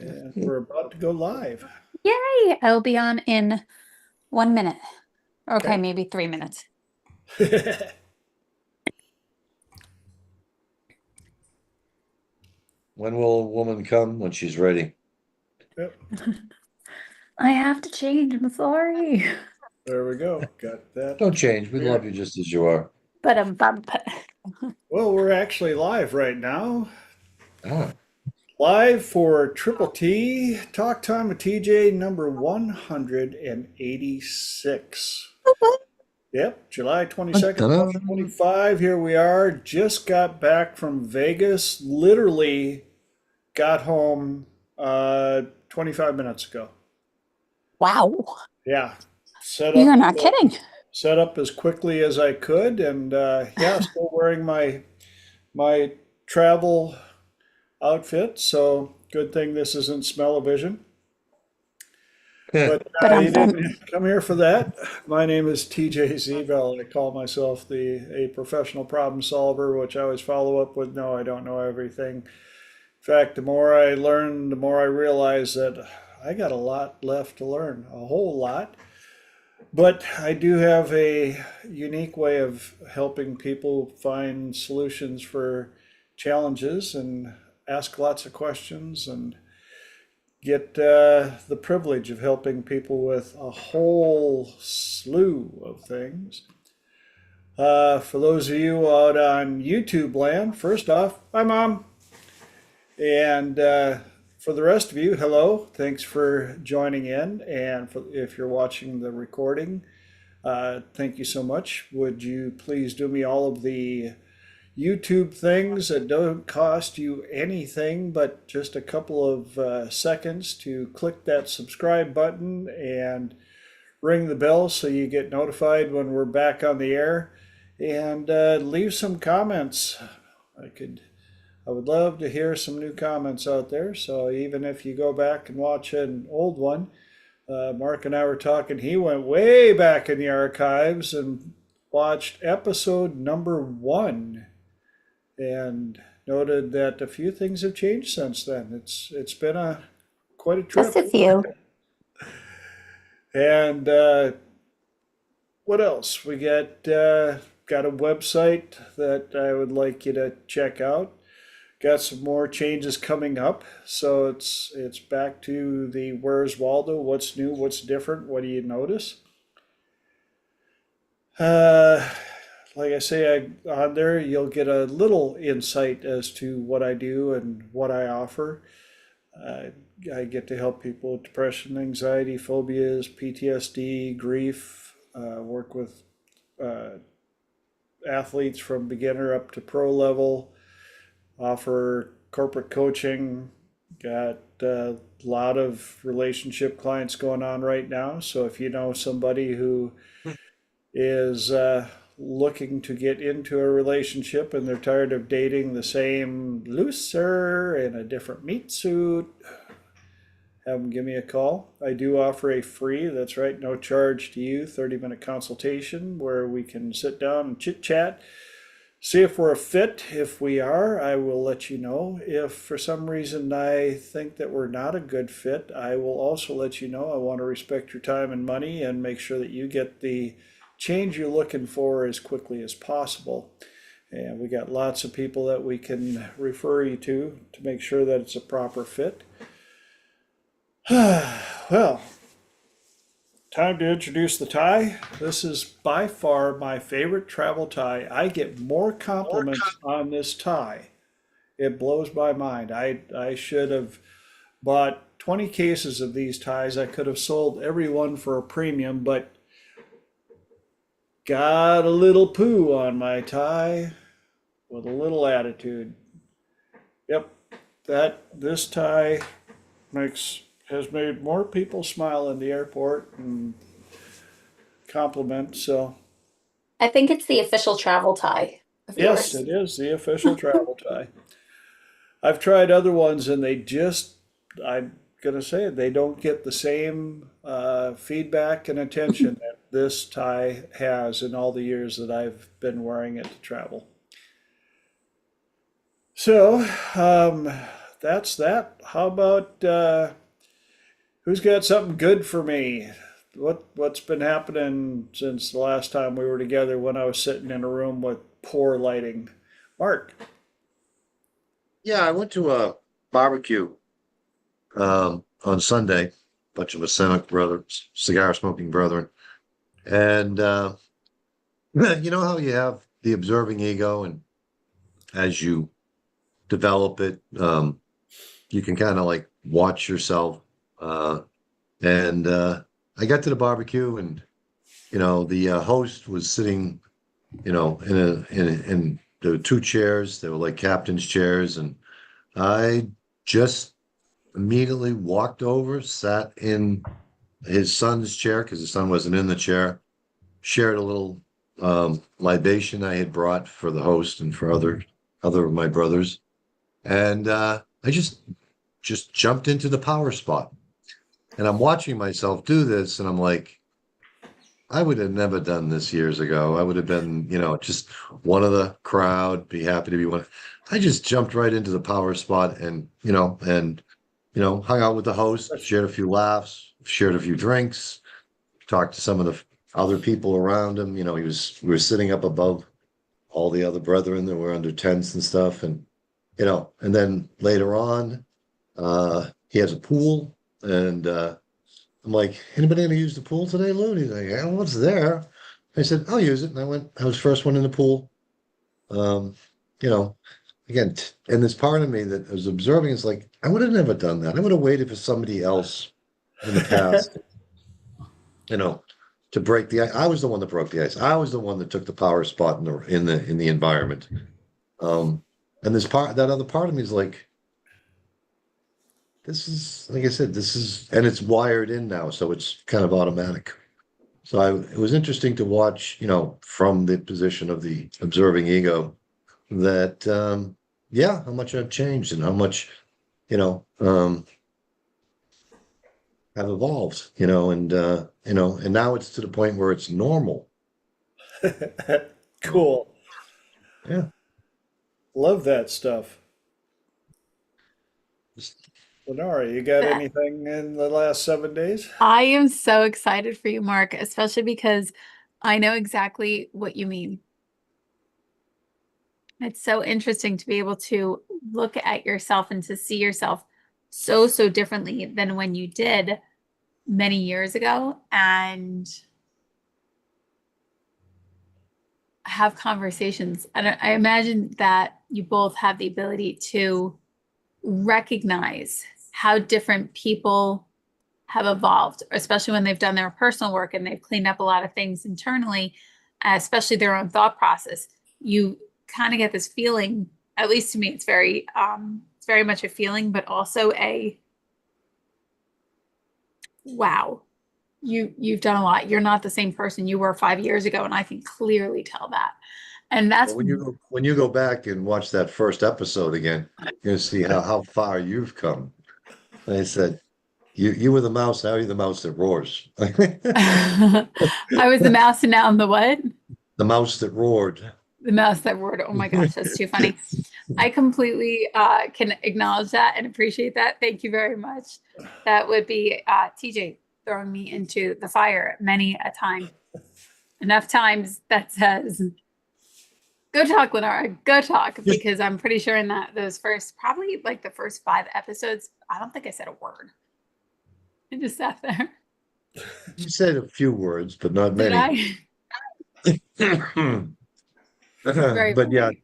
And we're about to go live. Yay! I'll be on in 1 minute. Okay, Okay. maybe 3 minutes. When will a woman come? When she's ready. Yep, I have to change. I'm sorry. there we go. Got that Don't change. We love there. you just as you are. But bump. Well, we're actually live right now. Ah, Live for Triple T Talk Time with TJ number 186. Yep, July 22nd, ta-da. 2025. Here we are. Just got back from Vegas. Literally got home 25 minutes ago. Wow. Yeah, set You're up not kidding. set up as quickly as I could, and yeah, still wearing my travel outfit. So good thing this isn't smell-o-vision. Yeah. But But you bump. didn't come here for that. My name is TJ Zebel. I call myself a professional problem solver, which I always follow up with, no, I don't know everything. In fact, the more I learn, the more I realize that I got a lot left to learn, a whole lot. But I do have a unique way of helping people find solutions for challenges and ask lots of questions and get the privilege of helping people with a whole slew of things. For those of you out on YouTube land, first off, hi, Mom. And for the rest of you, hello. Thanks for joining in. And if you're watching the recording, thank you so much. Would you please do me all of the YouTube things that don't cost you anything but just a couple of seconds to click that subscribe button and ring the bell so you get notified when we're back on the air, and leave some comments. I could I would love to hear some new comments out there. So even if you go back and watch an old one, Mark and I were talking, he went way back in the archives and watched episode number 1 and noted that a few things have changed since then. It's been a quite a Just trip. a few. And what else? We got a website that I would like you to check out. Got some more changes coming up, so it's back to the Where's Waldo? What's new? What's different? What do you notice? Uh, like I say, on there you'll get a little insight as to what I do and what I offer. Uh, I get to help people with depression, anxiety, phobias, PTSD, grief. Work with uh, athletes from beginner up to pro level. Offer corporate coaching. Got a lot of relationship clients going on right now. So if you know somebody who is looking to get into a relationship and they're tired of dating the same loser in a different meat suit, have them give me a call. I do offer a free, that's right, no charge to you, 30-minute consultation where we can sit down and chit chat. See if we're a fit. If we are, I will let you know. If for some reason I think that we're not a good fit, I will also let you know. I want to respect your time and money and make sure that you get the change you're looking for as quickly as possible. And we got lots of people that we can refer you to make sure that it's a proper fit. Well, time to introduce the tie. This is by far my favorite travel tie. I get more compliments on this tie. It blows my mind. I should have bought 20 cases of these ties. I could have sold every one for a premium, but got a little poo on my tie with a little attitude. Yep, that this tie makes has made more people smile in the airport and compliment. So I think it's the official travel tie of yes, yours. it is the official travel tie. I've tried other ones and I'm going to say it, they don't get the same feedback and attention that this tie has in all the years that I've been wearing it to travel. So, that's that. How about who's got something good for me? What's been happening since the last time we were together when I was sitting in a room with poor lighting? Mark. Yeah, I went to a barbecue on Sunday, bunch of Asemic brothers, cigar smoking brethren. And you know how you have the observing ego, and as you develop it, you can kind of like watch yourself. Uh, and I got to the barbecue, and the host was sitting, in there were two chairs. They were like captain's chairs, and I just immediately walked over, sat in his son's chair because his son wasn't in the chair, shared a little libation I had brought for the host and for other of my brothers, and I just jumped into the power spot. And I'm watching myself do this, and I'm like, I would have never done this years ago. I would have been, just one of the crowd, be happy to be one. I just jumped right into the power spot and hung out with the host, shared a few laughs, shared a few drinks, talked to some of the other people around him. We were sitting up above all the other brethren that were under tents and stuff. And then later on, he has a pool, and I'm like, anybody gonna use the pool today, Lou? And he's like, yeah, well, it's there. I said, I'll use it. And I was first one in the pool. Um, you know, again, and this part of me that was observing is like, I would have never done that. I would have waited for somebody else in the past, you know, to break the ice. I was the one that broke the ice. I was the one that took the power spot in the environment. Um, and that other part of me is like, this is, like I said, and it's wired in now, so it's kind of automatic. So it was interesting to watch, from the position of the observing ego, that yeah, how much I've changed and how much, I've evolved, and now it's to the point where it's normal. Cool. Yeah. Love that stuff. Lenora, you got That- anything in the last 7 days? I am so excited for you, Mark, especially because I know exactly what you mean. It's so interesting to be able to look at yourself and to see yourself so, so differently than when you did many years ago and have conversations. And I imagine that you both have the ability to recognize how different people have evolved, especially when they've done their personal work and they've cleaned up a lot of things internally, especially their own thought process. You kind of get this feeling, at least to me, it's very much a feeling, but also a wow, you've done a lot. You're not the same person you were 5 years ago, and I can clearly tell that. And that's Well, when you go back and watch that first episode again, you're gonna see how far you've come. Like I said, you were the mouse, now you're the mouse that roars. I was the mouse and now I'm the what? The mouse that roared. The mouse that roared. Oh my gosh, that's too funny. I completely can acknowledge that and appreciate that. Thank you very much. That would be TJ throwing me into the fire many a time. Enough times that says, go talk, Lenora, go talk. Because I'm pretty sure in those first, probably like the first 5 episodes, I don't think I said a word. I just sat there. You said a few words, but not Did many. I? Very But yeah, funny.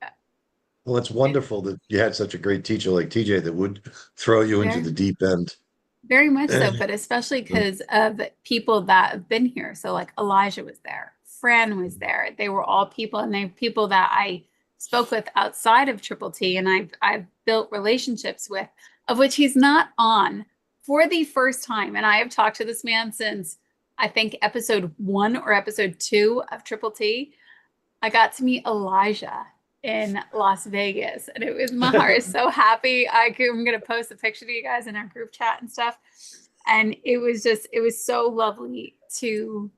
well, it's wonderful that you had such a great teacher like TJ that would throw you into the Very, deep end. very much so, but especially because of people that have been here. So like Elijah was there, Fran was there. They were all people, and they're people that I spoke with outside of Triple T, and I've built relationships with, of which he's not on for the first time. And I have talked to this man since I think episode 1 or episode 2 of Triple T. I got to meet Elijah in Las Vegas, and it was my heart is so happy. I'm gonna post a picture to you guys in our group chat and stuff. And it was so lovely to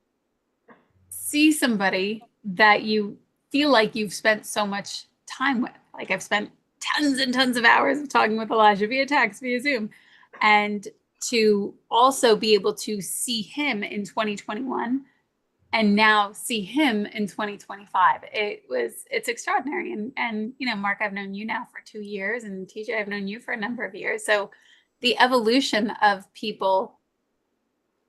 see somebody that you feel like you've spent so much time with. Like I've spent tons and tons of hours of talking with Elijah via text, via Zoom, and to also be able to see him in 2021 and now see him in 2025. It's extraordinary. And you know, Mark, I've known you now for 2 years, and TJ, I've known you for a number of years. So the evolution of people,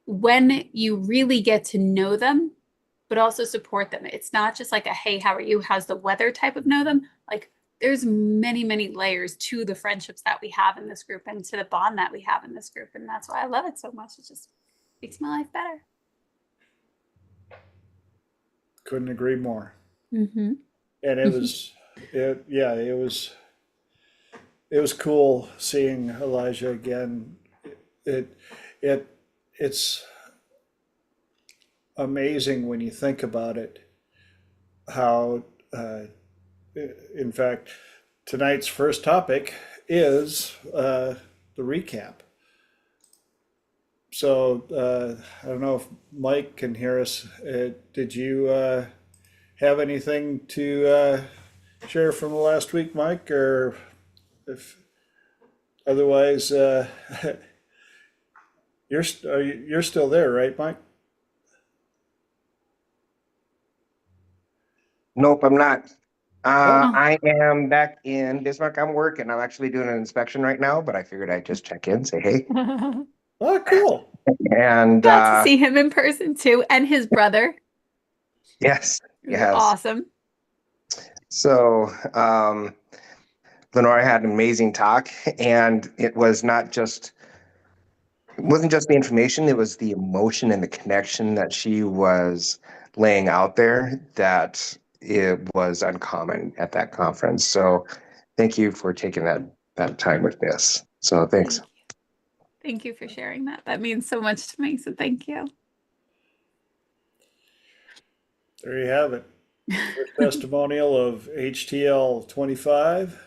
when you really get to know them, but also support them. It's not just like a, hey, how are you? How's the weather type of know them? Like there's many, many layers to the friendships that we have in this group and to the bond that we have in this group. And that's why I love it so much. It just makes my life better. Couldn't agree more. Mm-hmm. And it was, it was cool seeing Elijah again. It, it, it's amazing when you think about it, how, in fact, tonight's first topic is the recap. So I don't know if Mike can hear us. Did you have anything to share from the last week, Mike? Or if otherwise, you're still there, right, Mike? Nope, I'm not. Oh, I am back in Bismarck. I'm working. I'm actually doing an inspection right now, but I figured I'd just check in, say hey. oh, cool. And Got to see him in person too, and his brother. yes, It was yes. awesome. So Lenora had an amazing talk, and it wasn't just the information, it was the emotion and the connection that she was laying out there that it was uncommon at that conference. So thank you for taking that time with this. So thanks. Thank you for sharing that. That means so much to me. So thank you. There you have it. First testimonial of HTL 25.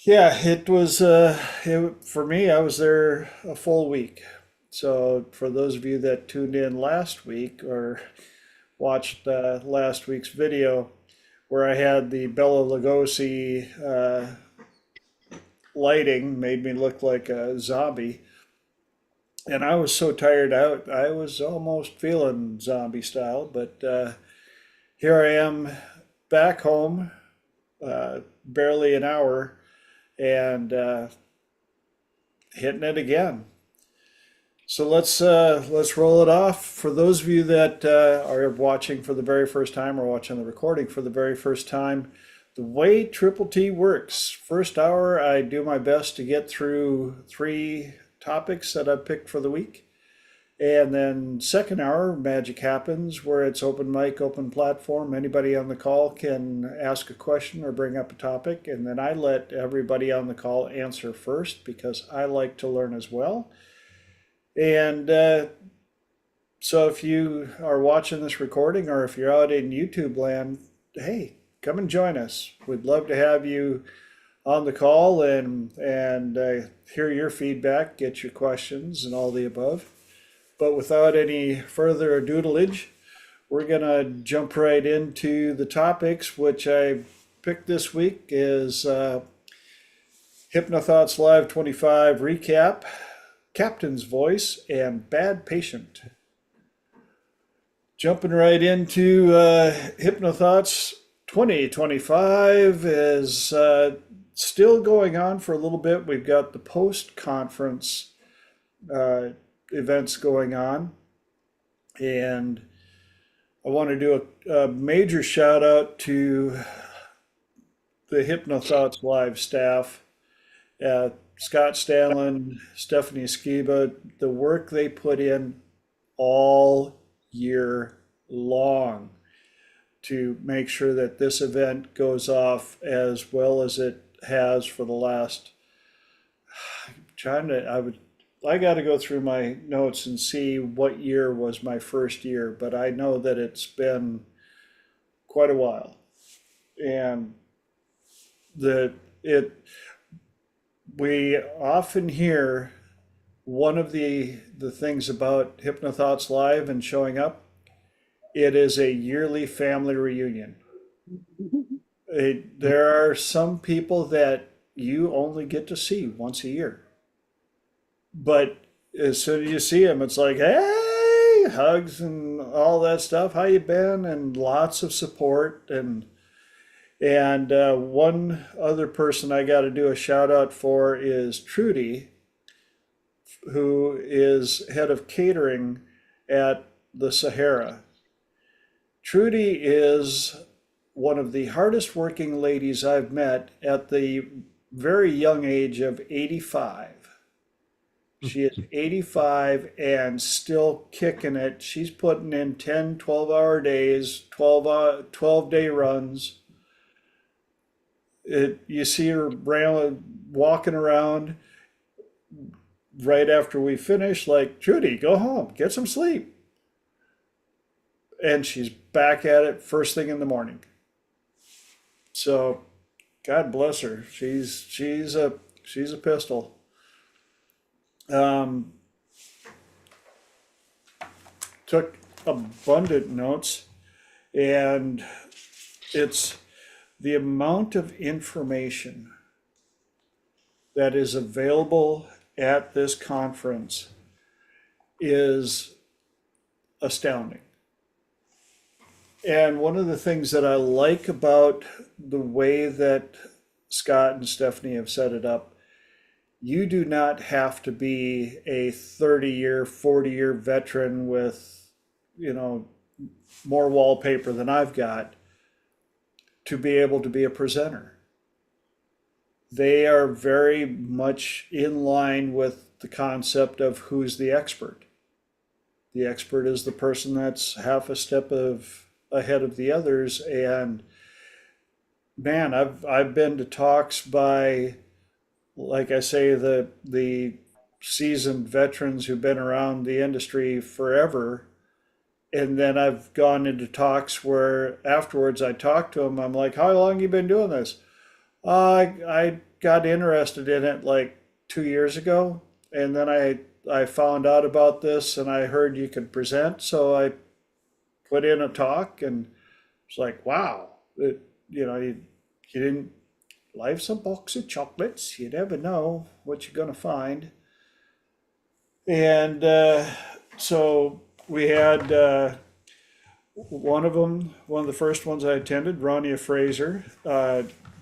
Yeah, it was, for me, I was there a full week. So for those of you that tuned in last week or watched last week's video where I had the Bela Lugosi lighting, made me look like a zombie. And I was so tired out, I was almost feeling zombie style, but here I am back home, barely an hour, and hitting it again. So let's roll it off. For those of you that are watching for the very first time or watching the recording for the very first time, the way Triple T works, first hour I do my best to get through 3 topics that I've picked for the week. And then second hour, magic happens where it's open mic, open platform. Anybody on the call can ask a question or bring up a topic. And then I let everybody on the call answer first because I like to learn as well. And so if you are watching this recording or if you're out in YouTube land, hey, come and join us. We'd love to have you on the call and hear your feedback, get your questions and all the above. But without any further doodleage, we're going to jump right into the topics, which I picked this week is Hypnothoughts Live 25 recap, Captain's Voice, and Bad Patient. Jumping right into Hypnothoughts 2025 is still going on for a little bit. We've got the post-conference events going on, and I want to do a major shout out to the Hypnothoughts Live staff, Scott Stanlin, Stephanie Skiba, the work they put in all year long to make sure that this event goes off as well as it has for the last, I got to go through my notes and see what year was my first year, but I know that it's been quite a while. And we often hear one of the things about Hypnothoughts Live and showing up, it is a yearly family reunion. There are some people that you only get to see once a year. But as soon as you see them, it's like, hey, hugs and all that stuff. How you been? And lots of support. And one other person I got to do a shout out for is Trudy, who is head of catering at the Sahara. Trudy is one of the hardest working ladies I've met at the very young age of 85. She is 85 and still kicking it. She's putting in 10, 12-hour days, 12-day runs. You see her walking around right after we finish, like, Trudy, go home, get some sleep. And she's back at it first thing in the morning. So God bless her. She's a pistol. Took abundant notes, and it's the amount of information that is available at this conference is astounding. And one of the things that I like about the way that Scott and Stephanie have set it up, you do not have to be a 30-year, 40-year veteran with, more wallpaper than I've got to be able to be a presenter. They are very much in line with the concept of who's the expert. The expert is the person that's half a step ahead of the others. And man, I've been to talks by, like I say, the seasoned veterans who've been around the industry forever. And then I've gone into talks where afterwards I talk to them. I'm like, how long you been doing this? I got interested in it like 2 years ago. And then I found out about this and I heard you could present. So I put in a talk and it's like, wow, you didn't, life's a box of chocolates. You never know what you're going to find. And so we had one of the first ones I attended, Rania Fraser,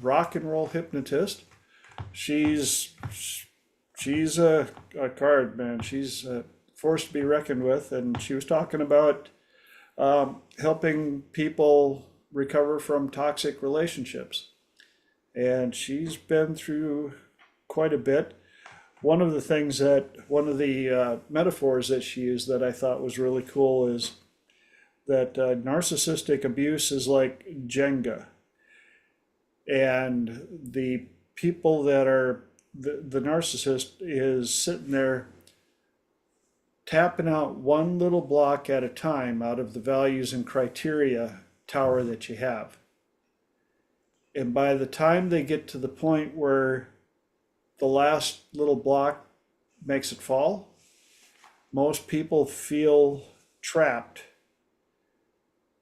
rock and roll hypnotist. She's a card, man. She's a force to be reckoned with. And she was talking about helping people recover from toxic relationships. And she's been through quite a bit. One of the metaphors that she used that I thought was really cool is that narcissistic abuse is like Jenga. And the people that are, the narcissist is sitting there tapping out one little block at a time out of the values and criteria tower that you have. And by the time they get to the point where the last little block makes it fall, most people feel trapped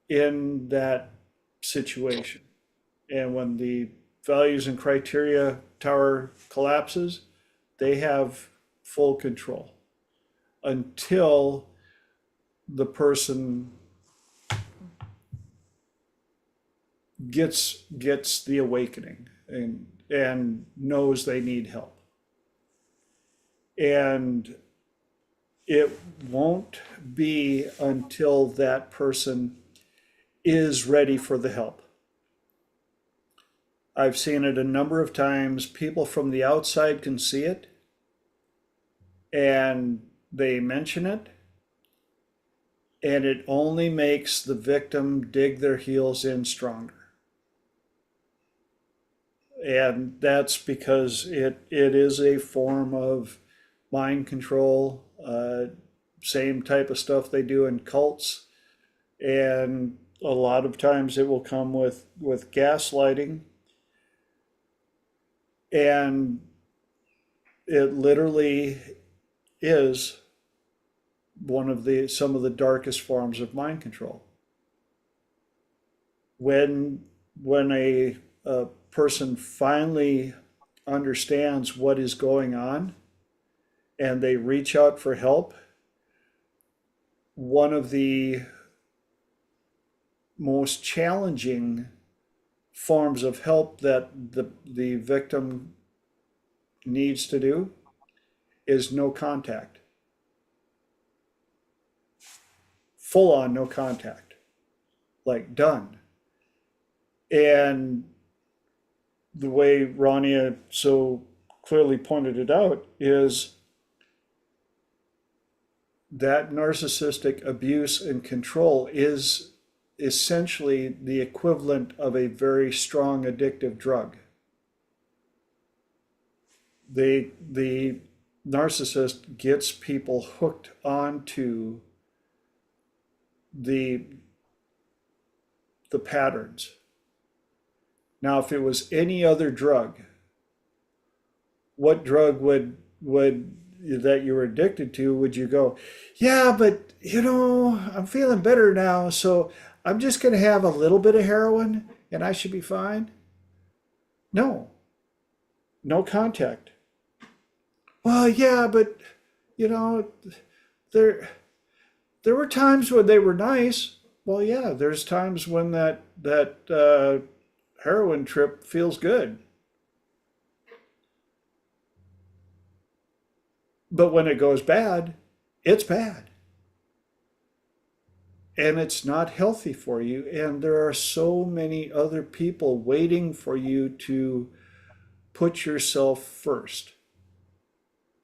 in that situation. And when the values and criteria tower collapses, they have full control until the person gets the awakening and knows they need help. And it won't be until that person is ready for the help. I've seen it a number of times. People from the outside can see it and they mention it, and it only makes the victim dig their heels in stronger. And that's because it is a form of mind control, same type of stuff they do in cults. And a lot of times it will come with gaslighting. And it literally is some of the darkest forms of mind control. When a a person finally understands what is going on and they reach out for help, one of the most challenging forms of help that the victim needs to do is no contact. Full on no contact. Like done. And the way Rania so clearly pointed it out is that narcissistic abuse and control is essentially the equivalent of a very strong addictive drug. The narcissist gets people hooked onto the patterns. Now, if it was any other drug, what drug would that you were addicted to, would you go, yeah, but I'm feeling better now, so I'm just going to have a little bit of heroin and I should be fine? No, no contact. Well, yeah, but there were times when they were nice. Well, yeah, there's times when that heroin trip feels good. But when it goes bad, it's bad. And it's not healthy for you. And there are so many other people waiting for you to put yourself first,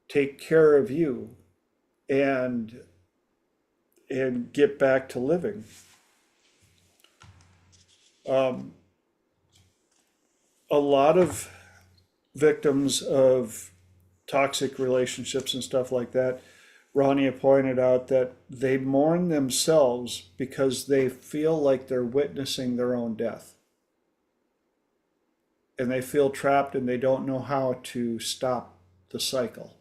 take care of you, and get back to living. A lot of victims of toxic relationships and stuff like that, Rania pointed out that they mourn themselves because they feel like they're witnessing their own death. And they feel trapped and they don't know how to stop the cycle.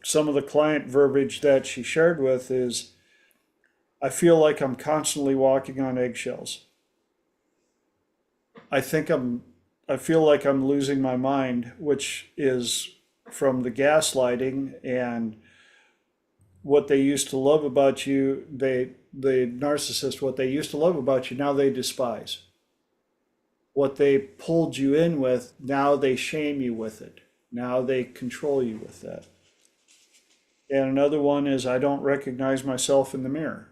Some of the client verbiage that she shared with is, I feel like I'm constantly walking on eggshells. I feel like I'm losing my mind, which is from the gaslighting and what they used to love about you, the narcissist, what they used to love about you, now they despise. What they pulled you in with, now they shame you with it. Now they control you with that. And another one is, I don't recognize myself in the mirror.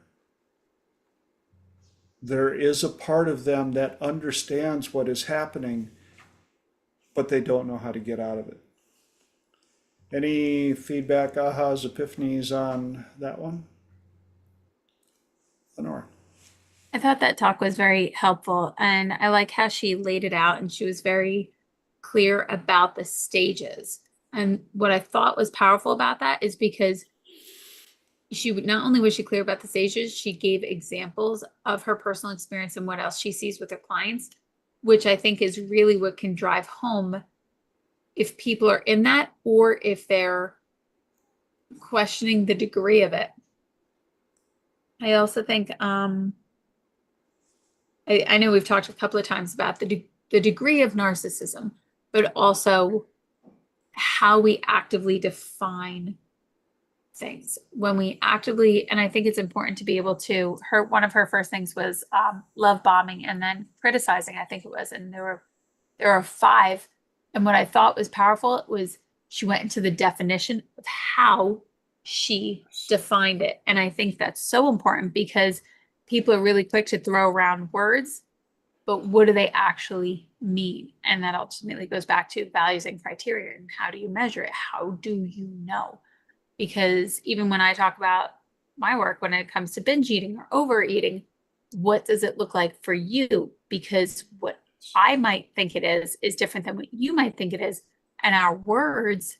There is a part of them that understands what is happening, but they don't know how to get out of it. Any feedback, ahas, epiphanies on that one? Lenore. I thought that talk was very helpful, and I like how she laid it out, and she was very clear about the stages. And what I thought was powerful about that is because she would not only was she clear about the stages, she gave examples of her personal experience and what else she sees with her clients, which I think is really what can drive home if people are in that, or if they're questioning the degree of it. I also think I know we've talked a couple of times about the degree of narcissism, but also how we actively define things. When we actively, and I think it's important to be able to, one of her first things was love bombing and then criticizing, I think it was, and there are 5. And what I thought was powerful was she went into the definition of how she defined it. And I think that's so important because people are really quick to throw around words, but what do they actually mean? And that ultimately goes back to values and criteria. And how do you measure it? How do you know? Because even when I talk about my work, when it comes to binge eating or overeating, what does it look like for you? Because what I might think it is different than what you might think it is. And our words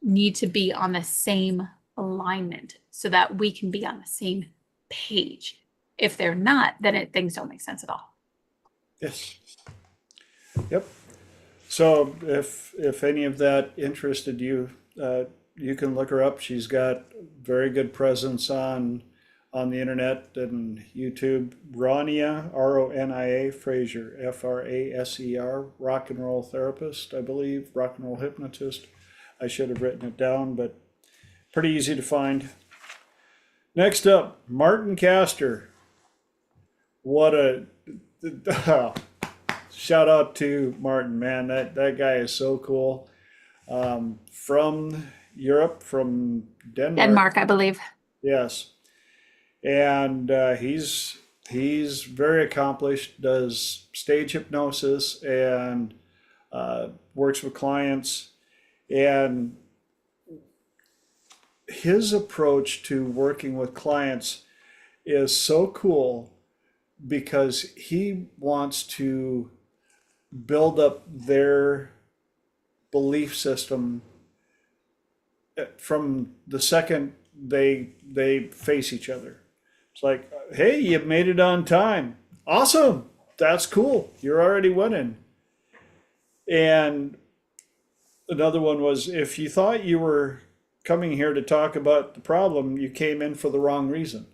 need to be on the same alignment so that we can be on the same page. If they're not, then things don't make sense at all. Yes. Yep. So if any of that interested you, you can look her up. She's got very good presence on on the internet and YouTube. Ronia, Ronia Fraser, Fraser, rock and roll therapist, I believe, rock and roll hypnotist. I should have written it down, but pretty easy to find. Next up, Martin Castor. What a shout out to Martin, man. That guy is so cool. From Europe, from Denmark, I believe. Yes, and he's very accomplished. Does stage hypnosis and works with clients. And his approach to working with clients is so cool because he wants to build up their belief system from the second they face each other. It's like, hey, you made it on time. Awesome. That's cool. You're already winning. And another one was, if you thought you were coming here to talk about the problem, you came in for the wrong reason.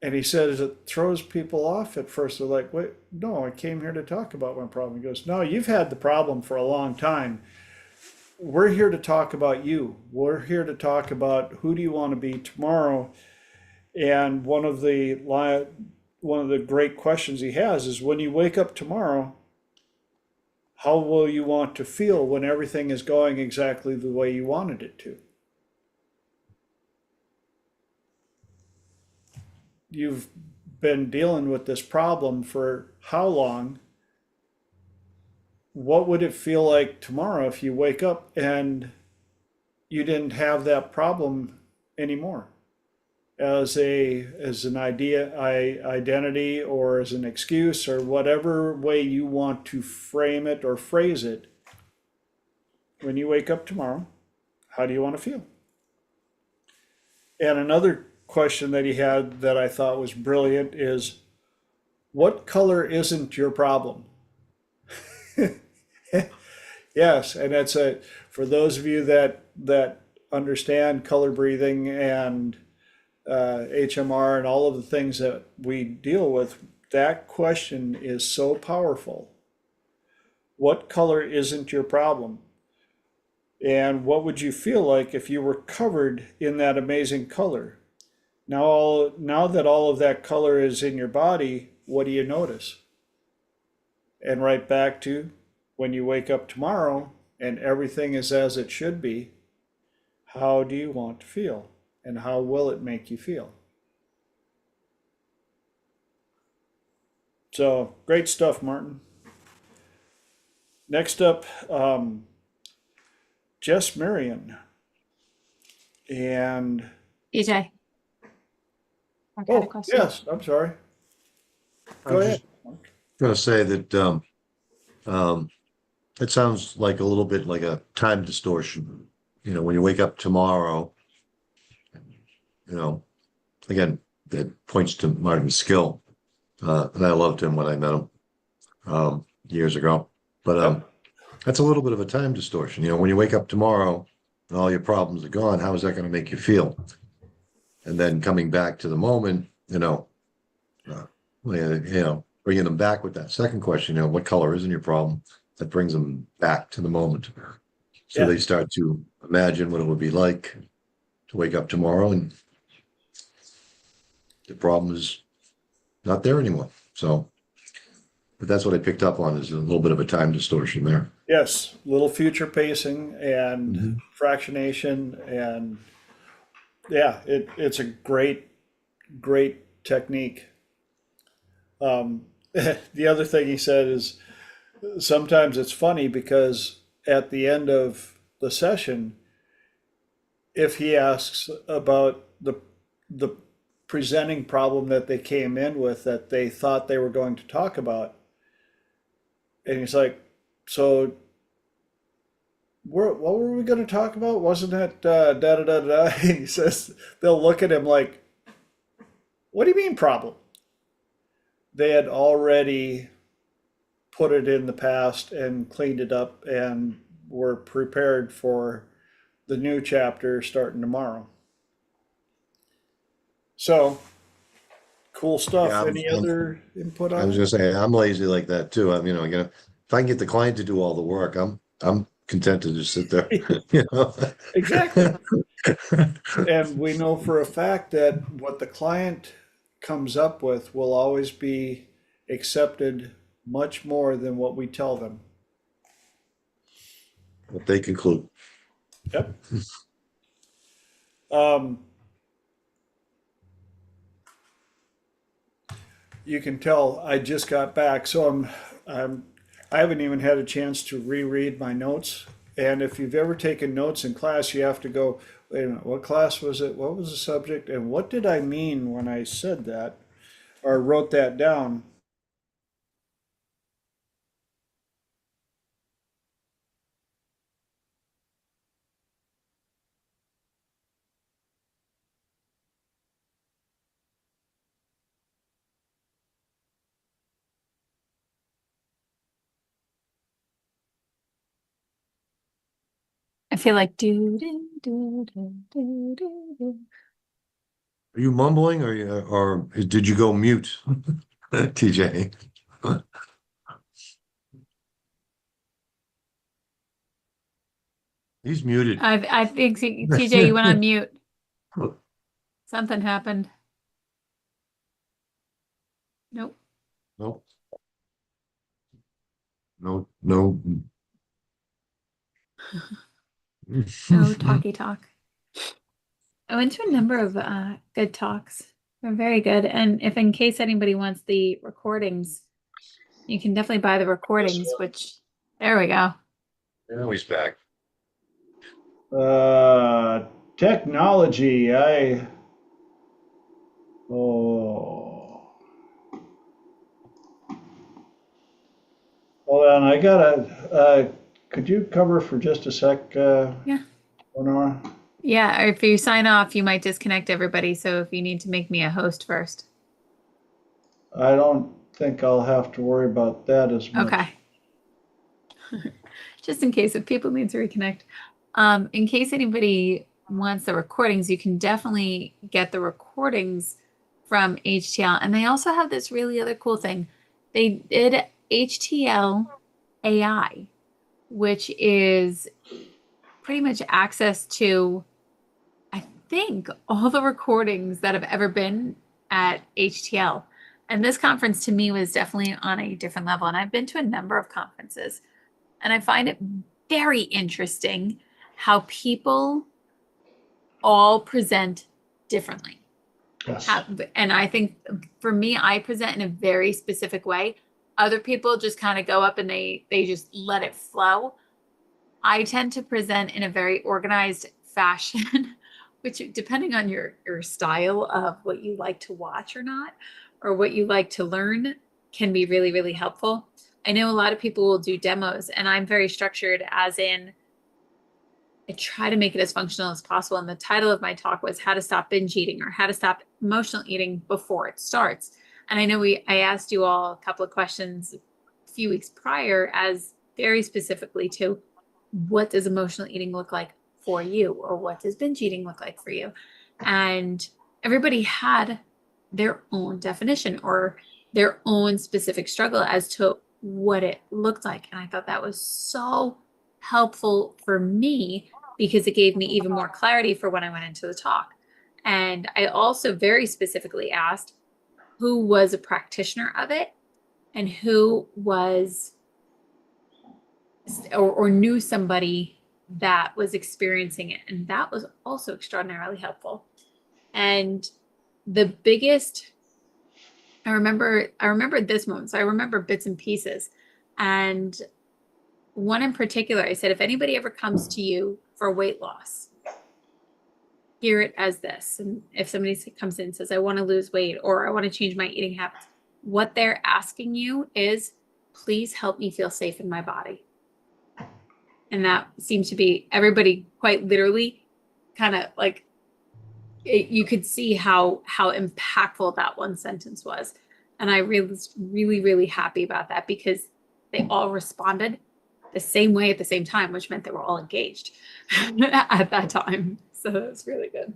And he says it throws people off at first. They're like, wait, no, I came here to talk about my problem. He goes, no, you've had the problem for a long time. We're here to talk about you. We're here to talk about who do you want to be tomorrow. And one of the great questions he has is, when you wake up tomorrow, how will you want to feel when everything is going exactly the way you wanted it to? You've been dealing with this problem for how long? What would it feel like tomorrow if you wake up and you didn't have that problem anymore as an identity, or as an excuse, or whatever way you want to frame it or phrase it? When you wake up tomorrow, how do you want to feel? And another question that he had that I thought was brilliant is, what color isn't your problem? Yes, and that's for those of you that understand color breathing and HMR and all of the things that we deal with, that question is so powerful. What color isn't your problem? And what would you feel like if you were covered in that amazing color? Now that all of that color is in your body, what do you notice? And right back to, when you wake up tomorrow and everything is as it should be, how do you want to feel? And how will it make you feel? So, great stuff, Martin. Next up, Jess Marion. And, EJ, I got a question. yes, I'm sorry. I Go was ahead. just gonna say that it sounds like a little bit like a time distortion. You know, when you wake up tomorrow, you know, again, it points to Martin's skill. And I loved him when I met him years ago. But Yep. that's a little bit of a time distortion. You know, when you wake up tomorrow and all your problems are gone, how is that going to make you feel? And then coming back to the moment, bringing them back with that second question, what color isn't your problem? That brings them back to the moment. So Yeah. they start to imagine what it would be like to wake up tomorrow and the problem is not there anymore. So, but that's what I picked up on, is a little bit of a time distortion there. Yes, little future pacing and fractionation, and yeah, it's a great technique. The other thing he said is, sometimes it's funny because at the end of the session, if he asks about the presenting problem that they came in with that they thought they were going to talk about, and he's like, so what were we going to talk about? Wasn't it da da da da? And he says, they'll look at him like, what do you mean problem? They had already put it in the past and cleaned it up and were prepared for the new chapter starting tomorrow. So cool stuff. Yeah, Any other input I on was it? gonna say, I'm lazy like that too. I'm, again, if I can get the client to do all the work, I'm content to just sit there, you know? Exactly. And we know for a fact that what the client comes up with will always be accepted much more than what we tell them. What they conclude. Yep. Um, you can tell I just got back, so I'm I haven't even had a chance to reread my notes. And if you've ever taken notes in class, you have to go, wait a minute, what class was it? What was the subject? And what did I mean when I said that or wrote that down? I feel like do do do do do do do. Are you mumbling or did you go mute, TJ? He's muted. I think TJ, you went on mute. Something happened. Nope. No, no, no. No talky talk. I went to a number of good talks. They're very good. And if in case anybody wants the recordings, you can definitely buy the recordings, which there we go. Now he's back. Uh, Technology. Oh, hold on. I gotta. Could you cover for just a sec, Yeah. Lenora? Yeah, or if you sign off, you might disconnect everybody. So if you need to make me a host first. I don't think I'll have to worry about that as much. Okay. Just in case if people need to reconnect. In case anybody wants the recordings, you can definitely get the recordings from HTL. And they also have this really other cool thing. They did HTL AI, which is pretty much access to, I think, all the recordings that have ever been at HTL. And this conference to me was definitely on a different level. And I've been to a number of conferences, and I find it very interesting how people all present differently. Yes. And I think for me, I present in a very specific way. Other people just kind of go up and they just let it flow. I tend to present in a very organized fashion, which depending on your style of what you like to watch or not, or what you like to learn, can be really, really helpful. I know a lot of people will do demos, and I'm very structured, as in I try to make it as functional as possible. And the title of my talk was How to Stop Binge Eating, or How to Stop Emotional Eating Before It Starts. And I know I asked you all a couple of questions a few weeks prior as very specifically to what does emotional eating look like for you, or what does binge eating look like for you? And everybody had their own definition or their own specific struggle as to what it looked like. And I thought that was so helpful for me because it gave me even more clarity for when I went into the talk. And I also very specifically asked who was a practitioner of it and who was or knew somebody that was experiencing it. And that was also extraordinarily helpful. And the biggest, I remember this moment. So I remember bits and pieces. And one in particular, I said, if anybody ever comes to you for weight loss, hear it as this. And if somebody comes in and says, I want to lose weight or I want to change my eating habits, what they're asking you is, please help me feel safe in my body. And that seems to be everybody quite literally kind of like you could see how impactful that one sentence was. And I was really, really happy about that because they all responded the same way at the same time, which meant they were all engaged at that time. So that was really good.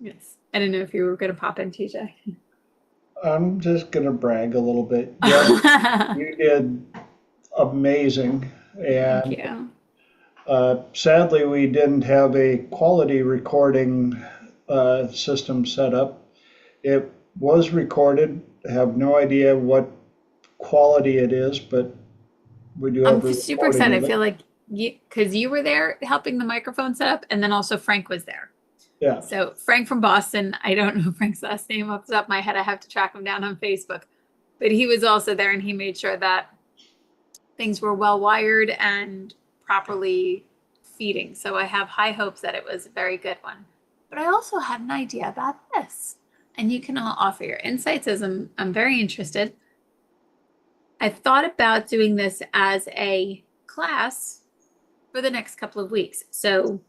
Yes. I didn't know if you were going to pop in, TJ. I'm just gonna brag a little bit. Yes, you did amazing. Thank And you. sadly, we didn't have a quality recording system set up. It was recorded. I have no idea what quality it is, but we do have I'm a super recording excited. I of it. feel like because you were there helping the microphone set up, and then also Frank was there. Yeah. So Frank from Boston, I don't know Frank's last name off the top of my head. I have to track him down on Facebook. But he was also there and he made sure that things were well wired and properly feeding. So I have high hopes that it was a very good one. But I also had an idea about this. And you can all offer your insights as I'm very interested. I thought about doing this as a class for the next couple of weeks. So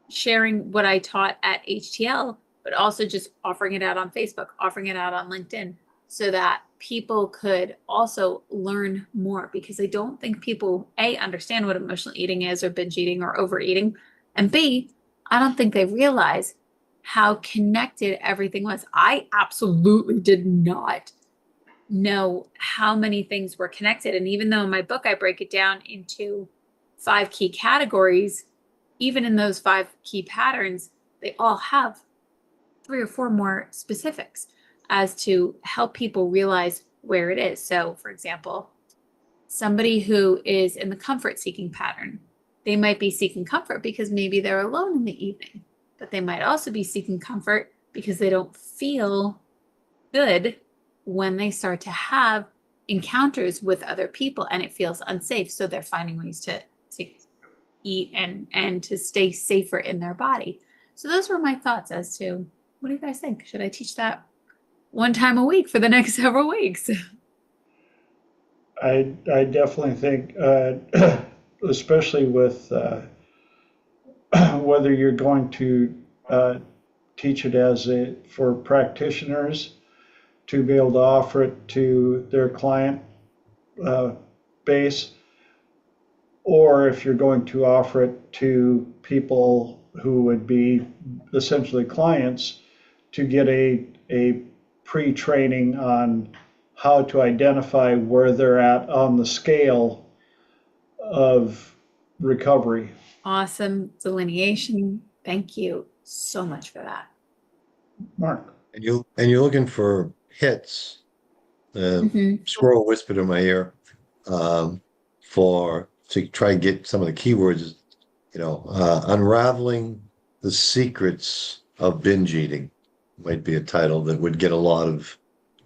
sharing what I taught at HTL, but also just offering it out on Facebook, offering it out on LinkedIn so that people could also learn more because I don't think people, A, understand what emotional eating is or binge eating or overeating. And B, I don't think they realize how connected everything was. I absolutely did not know how many things were connected. And even though in my book I break it down into 5 key categories, even in those 5 key patterns, they all have 3 or 4 more specifics as to help people realize where it is. So, for example, somebody who is in the comfort seeking pattern, they might be seeking comfort because maybe they're alone in the evening, but they might also be seeking comfort because they don't feel good when they start to have encounters with other people and it feels unsafe. So they're finding ways to eat and to stay safer in their body. So those were my thoughts as to what do you guys think? Should I teach that one time a week for the next several weeks? I definitely think, especially with whether you're going to teach it as for practitioners to be able to offer it to their client uh, base, or if you're going to offer it to people who would be essentially clients to get a pre-training on how to identify where they're at on the scale of recovery. Awesome delineation. Thank you so much for that. Mark. And you're looking for hits. Mhm. Squirrel whispered in my ear, for to try and get some of the keywords, unraveling the secrets of binge eating might be a title that would get a lot of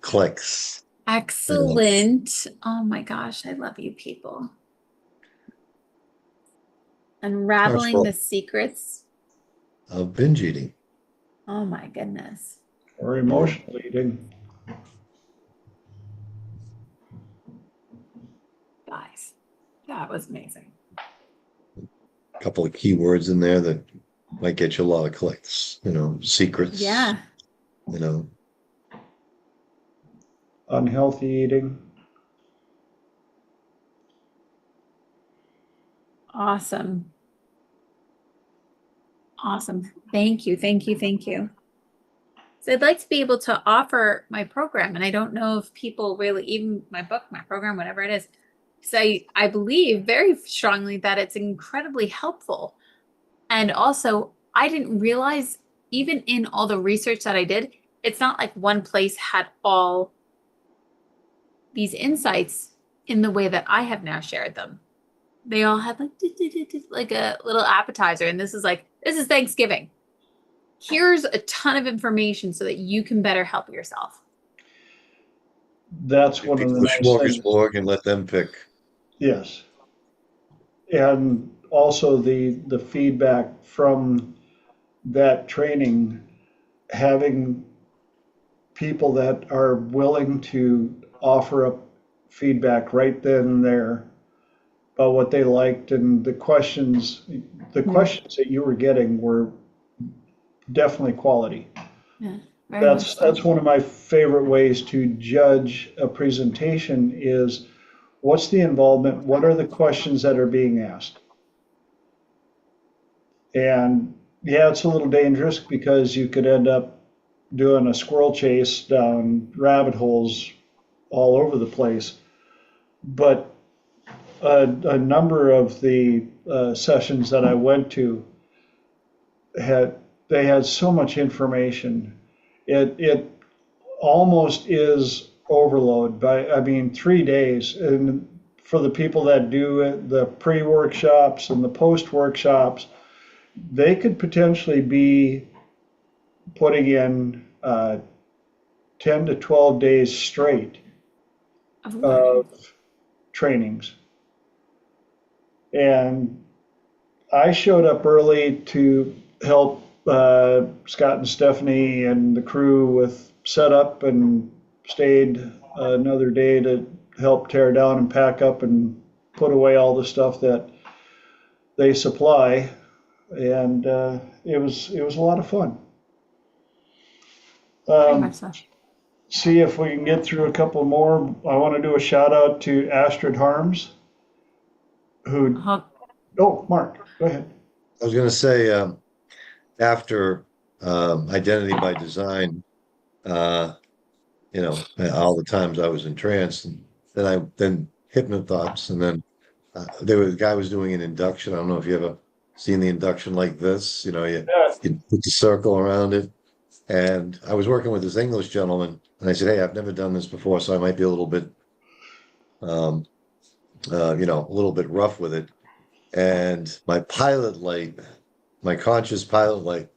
clicks. Excellent. Oh my gosh, I love you people. Unraveling the secrets. Of binge eating. Oh my goodness. Or emotional eating. Guys, that was amazing. A couple of keywords in there that might get you a lot of clicks, secrets. Yeah. Unhealthy eating. Awesome. Awesome. Thank you. Thank you. Thank you. So I'd like to be able to offer my program, and I don't know if people really, even my book, my program, whatever it is, because I believe very strongly that it's incredibly helpful. And also, I didn't realize, even in all the research that I did, it's not like one place had all these insights in the way that I have now shared them. They all had like a little appetizer, and this is Thanksgiving. Here's a ton of information so that you can better help yourself. That's one of the nice things. Smorgasbord and let them pick. Yes. And also the feedback from that training, having people that are willing to offer up feedback right then and there about what they liked, and the questions that you were getting were definitely quality. Yeah, very much so. That's one of my favorite ways to judge a presentation is what's the involvement, what are the questions that are being asked? And Yeah, it's a little dangerous because you could end up doing a squirrel chase down rabbit holes all over the place. But a number of the sessions that I went to had they had so much information. It almost is overload. By I mean 3 days, and for the people that do it, the pre-workshops and the post-workshops, they could potentially be putting in 10 to 12 days straight Of learning. of trainings. And I showed up early to help Scott and Stephanie and the crew with setup, and stayed another day to help tear down and pack up and put away all the stuff that they supply. And it was a lot of fun. Very much Um, so. see if we can get through a couple more. I want to do a shout out to Astrid Harms, who. Uh, Oh, Mark, go ahead. I was gonna say, after Identity by Design, uh, all the times I was in trance, and then Hypnothoughts, and then there was a guy was doing an induction. I don't know if you ever seen the induction like this. Yeah. You put the circle around it, and I was working with this English gentleman, and I said, "Hey, I've never done this before, so I might be a little bit, um, a little bit rough with it." And my conscious pilot light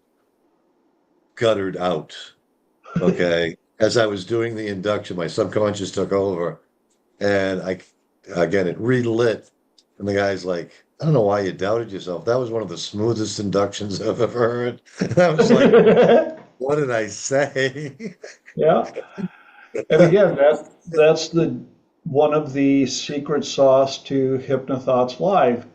guttered out. Okay. As I was doing the induction, my subconscious took over, and again, it relit. And the guy's like, "I don't know why you doubted yourself. That was one of the smoothest inductions I've ever heard." And I was like, what did I say? Yeah. And again, that's the one of the secret sauce to Hypnothoughts Live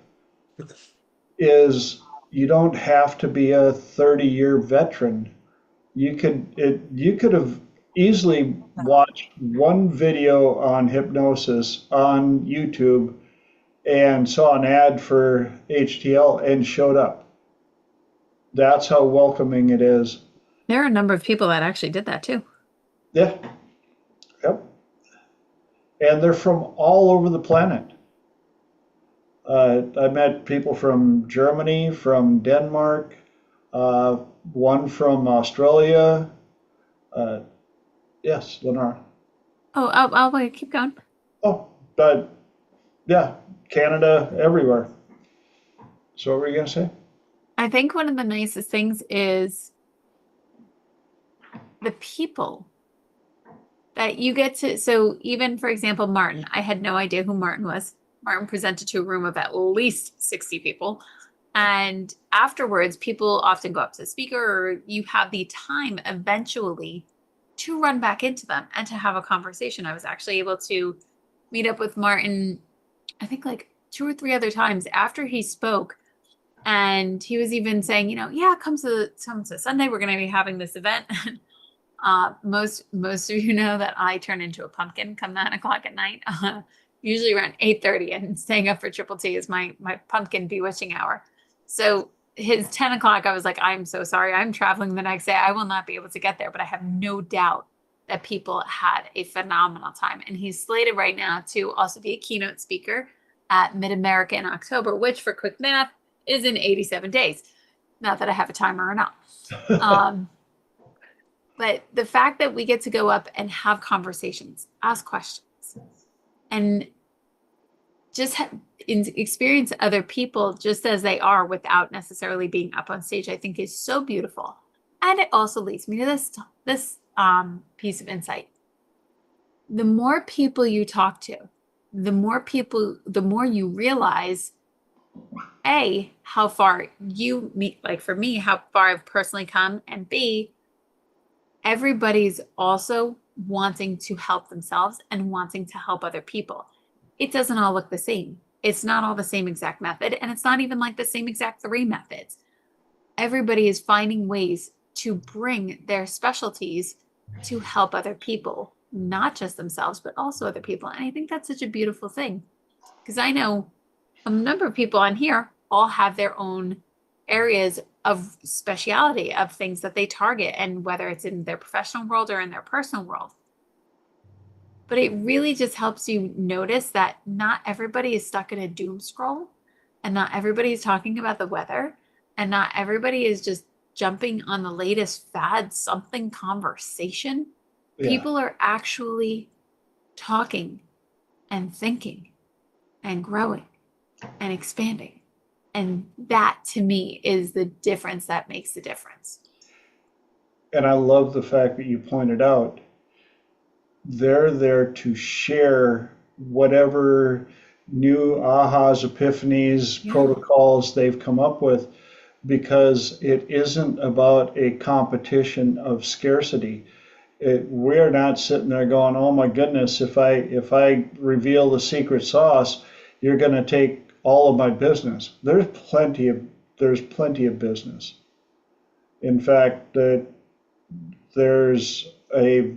is you don't have to be a 30-year veteran. You could have easily watched one video on hypnosis on YouTube and saw an ad for HTL and showed up. That's how welcoming it is. There are a number of people that actually did that too. Yeah. Yep. And they're from all over the planet. I met people from Germany, from Denmark, uh, one from Australia. Uh, yes, Lenora. Oh, I'll wait. Keep going. Oh, but yeah, Canada, everywhere. So what were you going to say? I think one of the nicest things is the people that you get to. So even, for example, Martin, I had no idea who Martin was. Martin presented to a room of at least 60 people. And afterwards, people often go up to the speaker, or you have the time eventually to run back into them and to have a conversation. I was actually able to meet up with Martin, I think like 2 or 3 other times after he spoke. And he was even saying, yeah, come to Sunday. We're going to be having this event. Most of you know that I turn into a pumpkin come 9 o'clock at night, usually around 8:30, and staying up for Triple T is my pumpkin bewitching hour. So his 10 o'clock, I was like, I'm so sorry. I'm traveling the next day. I will not be able to get there, but I have no doubt that people had a phenomenal time. And he's slated right now to also be a keynote speaker at Mid-America in October, which for quick math is in 87 days. Not that I have a timer or not. But the fact that we get to go up and have conversations, ask questions, and just experience other people just as they are without necessarily being up on stage, I think is so beautiful. And it also leads me to this piece of insight. The more people you talk to, the more you realize, A, how far you meet, like for me, how far I've personally come, and B, everybody's also wanting to help themselves and wanting to help other people. It doesn't all look the same. It's not all the same exact method, and it's not even like the same exact 3 methods. Everybody is finding ways to bring their specialties to help other people, not just themselves, but also other people. And I think that's such a beautiful thing, because I know a number of people on here all have their own areas of speciality of things that they target, and whether it's in their professional world or in their personal world. But it really just helps you notice that not everybody is stuck in a doom scroll, and not everybody is talking about the weather, and not everybody is just jumping on the latest fad something conversation. Yeah. People are actually talking and thinking and growing and expanding. And that to me is the difference that makes the difference. And I love the fact that you pointed out they're there to share whatever new ahas, epiphanies, Yeah. protocols they've come up with, because it isn't about a competition of scarcity. We're not sitting there going, "Oh my goodness, if I reveal the secret sauce, you're going to take all of my business." There's plenty of business. In fact, there's a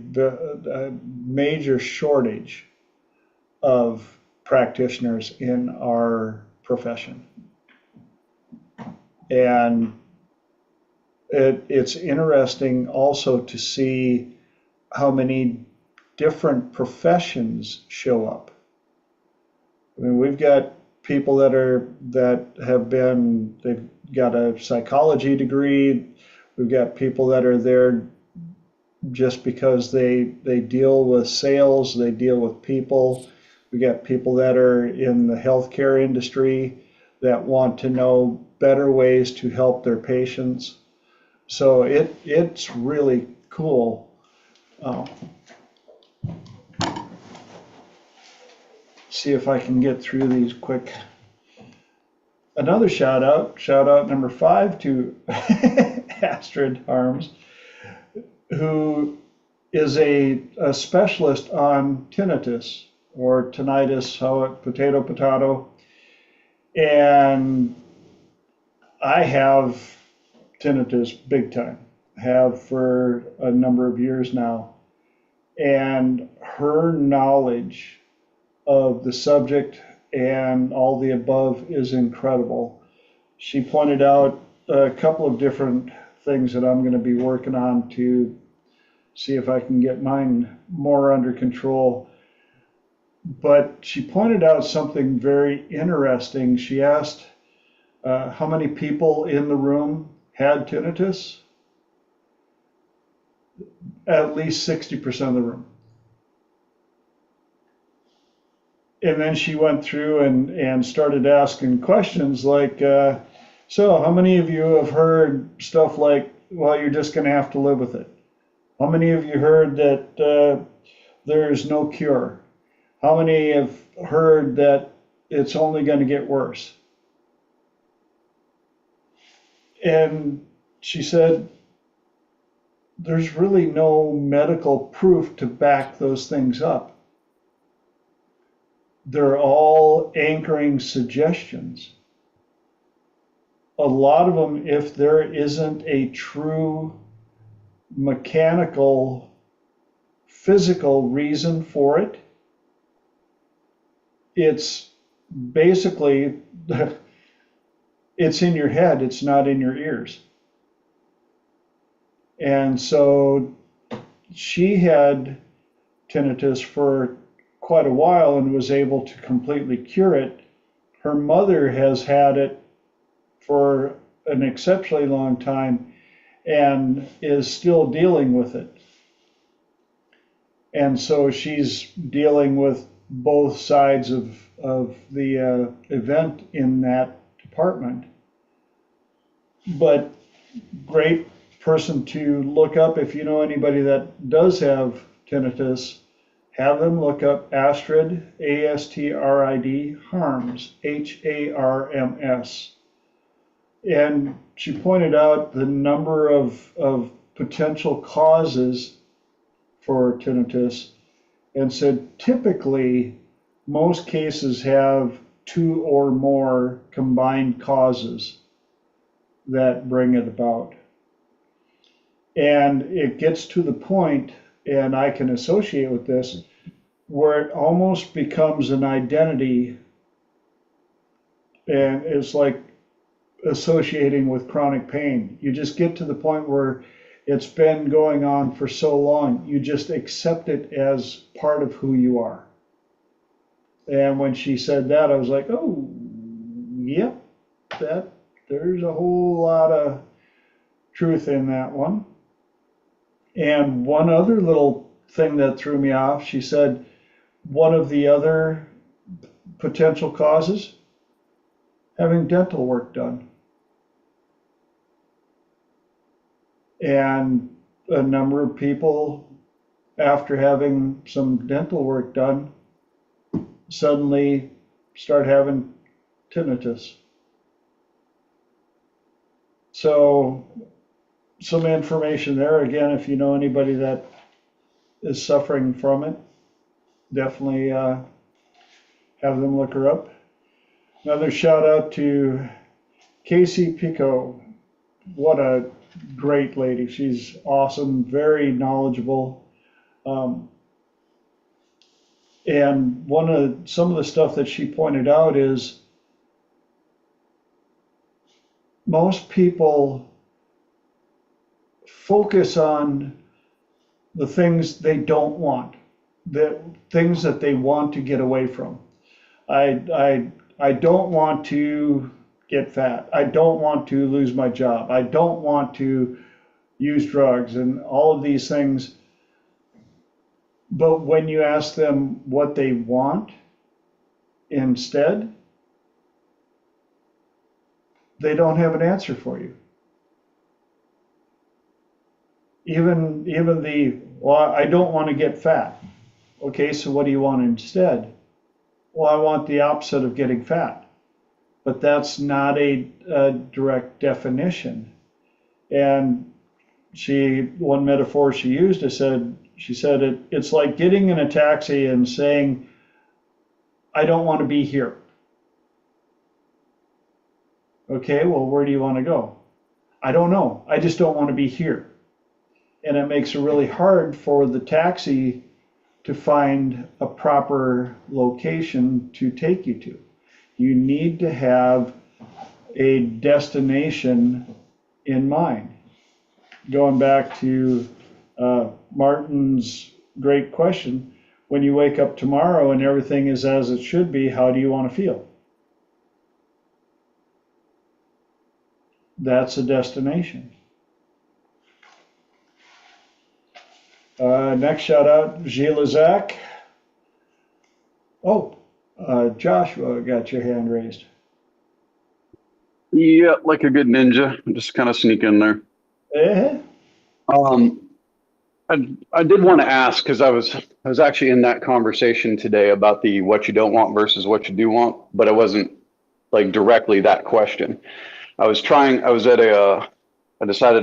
major shortage of practitioners in our profession. And it's interesting also to see how many different professions show up. I mean, we've got people they've got a psychology degree. We've got people that are there just because they deal with sales, they deal with people. We got people that are in the healthcare industry that want to know better ways to help their patients. So it's really cool. See if I can get through these quick. Another shout out number 5 to Astrid Harms, who is a specialist on tinnitus or tinnitus, potato. And I have tinnitus big time, have for a number of years now. And her knowledge of the subject and all the above is incredible. She pointed out a couple of different things that I'm going to be working on to see if I can get mine more under control. But she pointed out something very interesting. She asked how many people in the room had tinnitus. At least 60% of the room. And then she went through and started asking questions like, so how many of you have heard stuff like, well, you're just going to have to live with it? How many of you heard that there's no cure? How many have heard that it's only going to get worse? And she said, there's really no medical proof to back those things up. They're all anchoring suggestions. A lot of them, if there isn't a true mechanical, physical reason for it, it's basically, it's in your head, it's not in your ears. And so she had tinnitus for quite a while and was able to completely cure it. Her mother has had it for an exceptionally long time and is still dealing with it. And so she's dealing with both sides of the event in that department. But great person to look up if you know anybody that does have tinnitus. Have them look up Astrid, A-S-T-R-I-D, Harms, H-A-R-M-S. And she pointed out the number of potential causes for tinnitus and said typically most cases have 2 or more combined causes that bring it about. And it gets to the point, and I can associate with this, where it almost becomes an identity. And it's like associating with chronic pain. You just get to the point where it's been going on for so long, you just accept it as part of who you are. And when she said that, I was like, oh, yep, that there's a whole lot of truth in that one. And one other little thing that threw me off, she said one of the other potential causes, having dental work done. And a number of people, after having some dental work done, suddenly start having tinnitus. So some information there. Again, if you know anybody that is suffering from it, definitely have them look her up. Another shout out to Casey Pico. What a great lady. She's awesome, very knowledgeable. And some of the stuff that she pointed out is most people focus on the things they don't want, the things that they want to get away from. I don't want to get fat. I don't want to lose my job. I don't want to use drugs and all of these things. But when you ask them what they want instead, they don't have an answer for you. Even well, I don't want to get fat. Okay, so what do you want instead? Well, I want the opposite of getting fat. But that's not a direct definition. And one metaphor she used, she said it's like getting in a taxi and saying, I don't want to be here. Okay, well, where do you want to go? I don't know. I just don't want to be here. And it makes it really hard for the taxi to find a proper location to take you to. You need to have a destination in mind. Going back to Martin's great question, when you wake up tomorrow and everything is as it should be, how do you want to feel? That's a destination. Next shout out, Gila Zach. Oh, Joshua got your hand raised. Yeah, like a good ninja, just kind of sneak in there. Eh? I did want to ask because I was actually in that conversation today about the what you don't want versus what you do want, but it wasn't like directly that question. I decided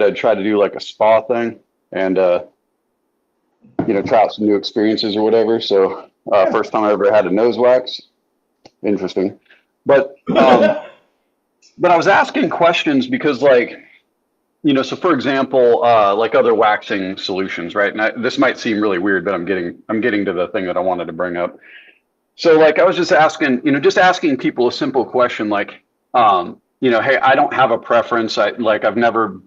I'd try to do like a spa thing and try out some new experiences or whatever. So first time I ever had a nose wax. Interesting. But I was asking questions because so for example, like other waxing solutions, right? And this might seem really weird, but I'm getting to the thing that I wanted to bring up. So I was just asking people a simple question like, hey, I don't have a preference. I've never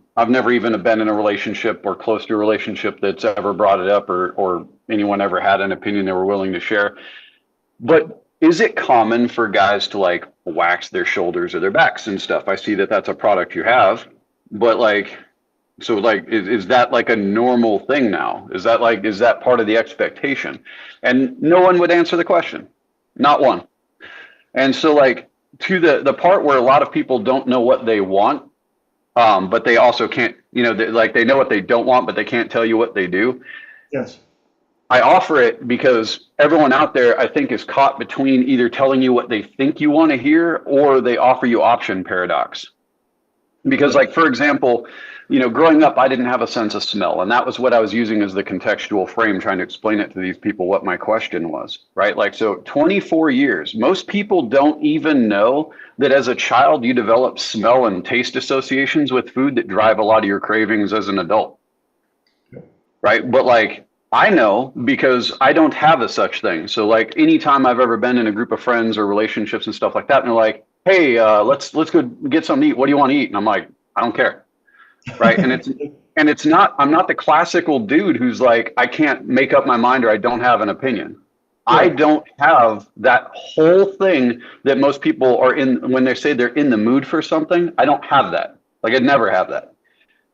even been in a relationship or close to a relationship that's ever brought it up or anyone ever had an opinion they were willing to share. But is it common for guys to wax their shoulders or their backs and stuff? I see that that's a product you have, but is that like a normal thing now? Is that part of the expectation? And no one would answer the question, not one. And so to the part where a lot of people don't know what they want, but they also can't, they know what they don't want, but they can't tell you what they do. Yes. I offer it because everyone out there, I think, is caught between either telling you what they think you want to hear or they offer you option paradox. Because for example, growing up, I didn't have a sense of smell. And that was what I was using as the contextual frame, trying to explain it to these people what my question was, right? So 24 years, most people don't even know that as a child, you develop smell and taste associations with food that drive a lot of your cravings as an adult, right? But I know because I don't have a such thing. So anytime I've ever been in a group of friends or relationships and stuff like that, and they're like, hey, let's go get something to eat. What do you want to eat? And I'm like, I don't care. Right. And it's not, I'm not the classical dude who's like, I can't make up my mind or I don't have an opinion. I don't have that whole thing that most people are in when they say they're in the mood for something. I don't have that. Like I'd never have that.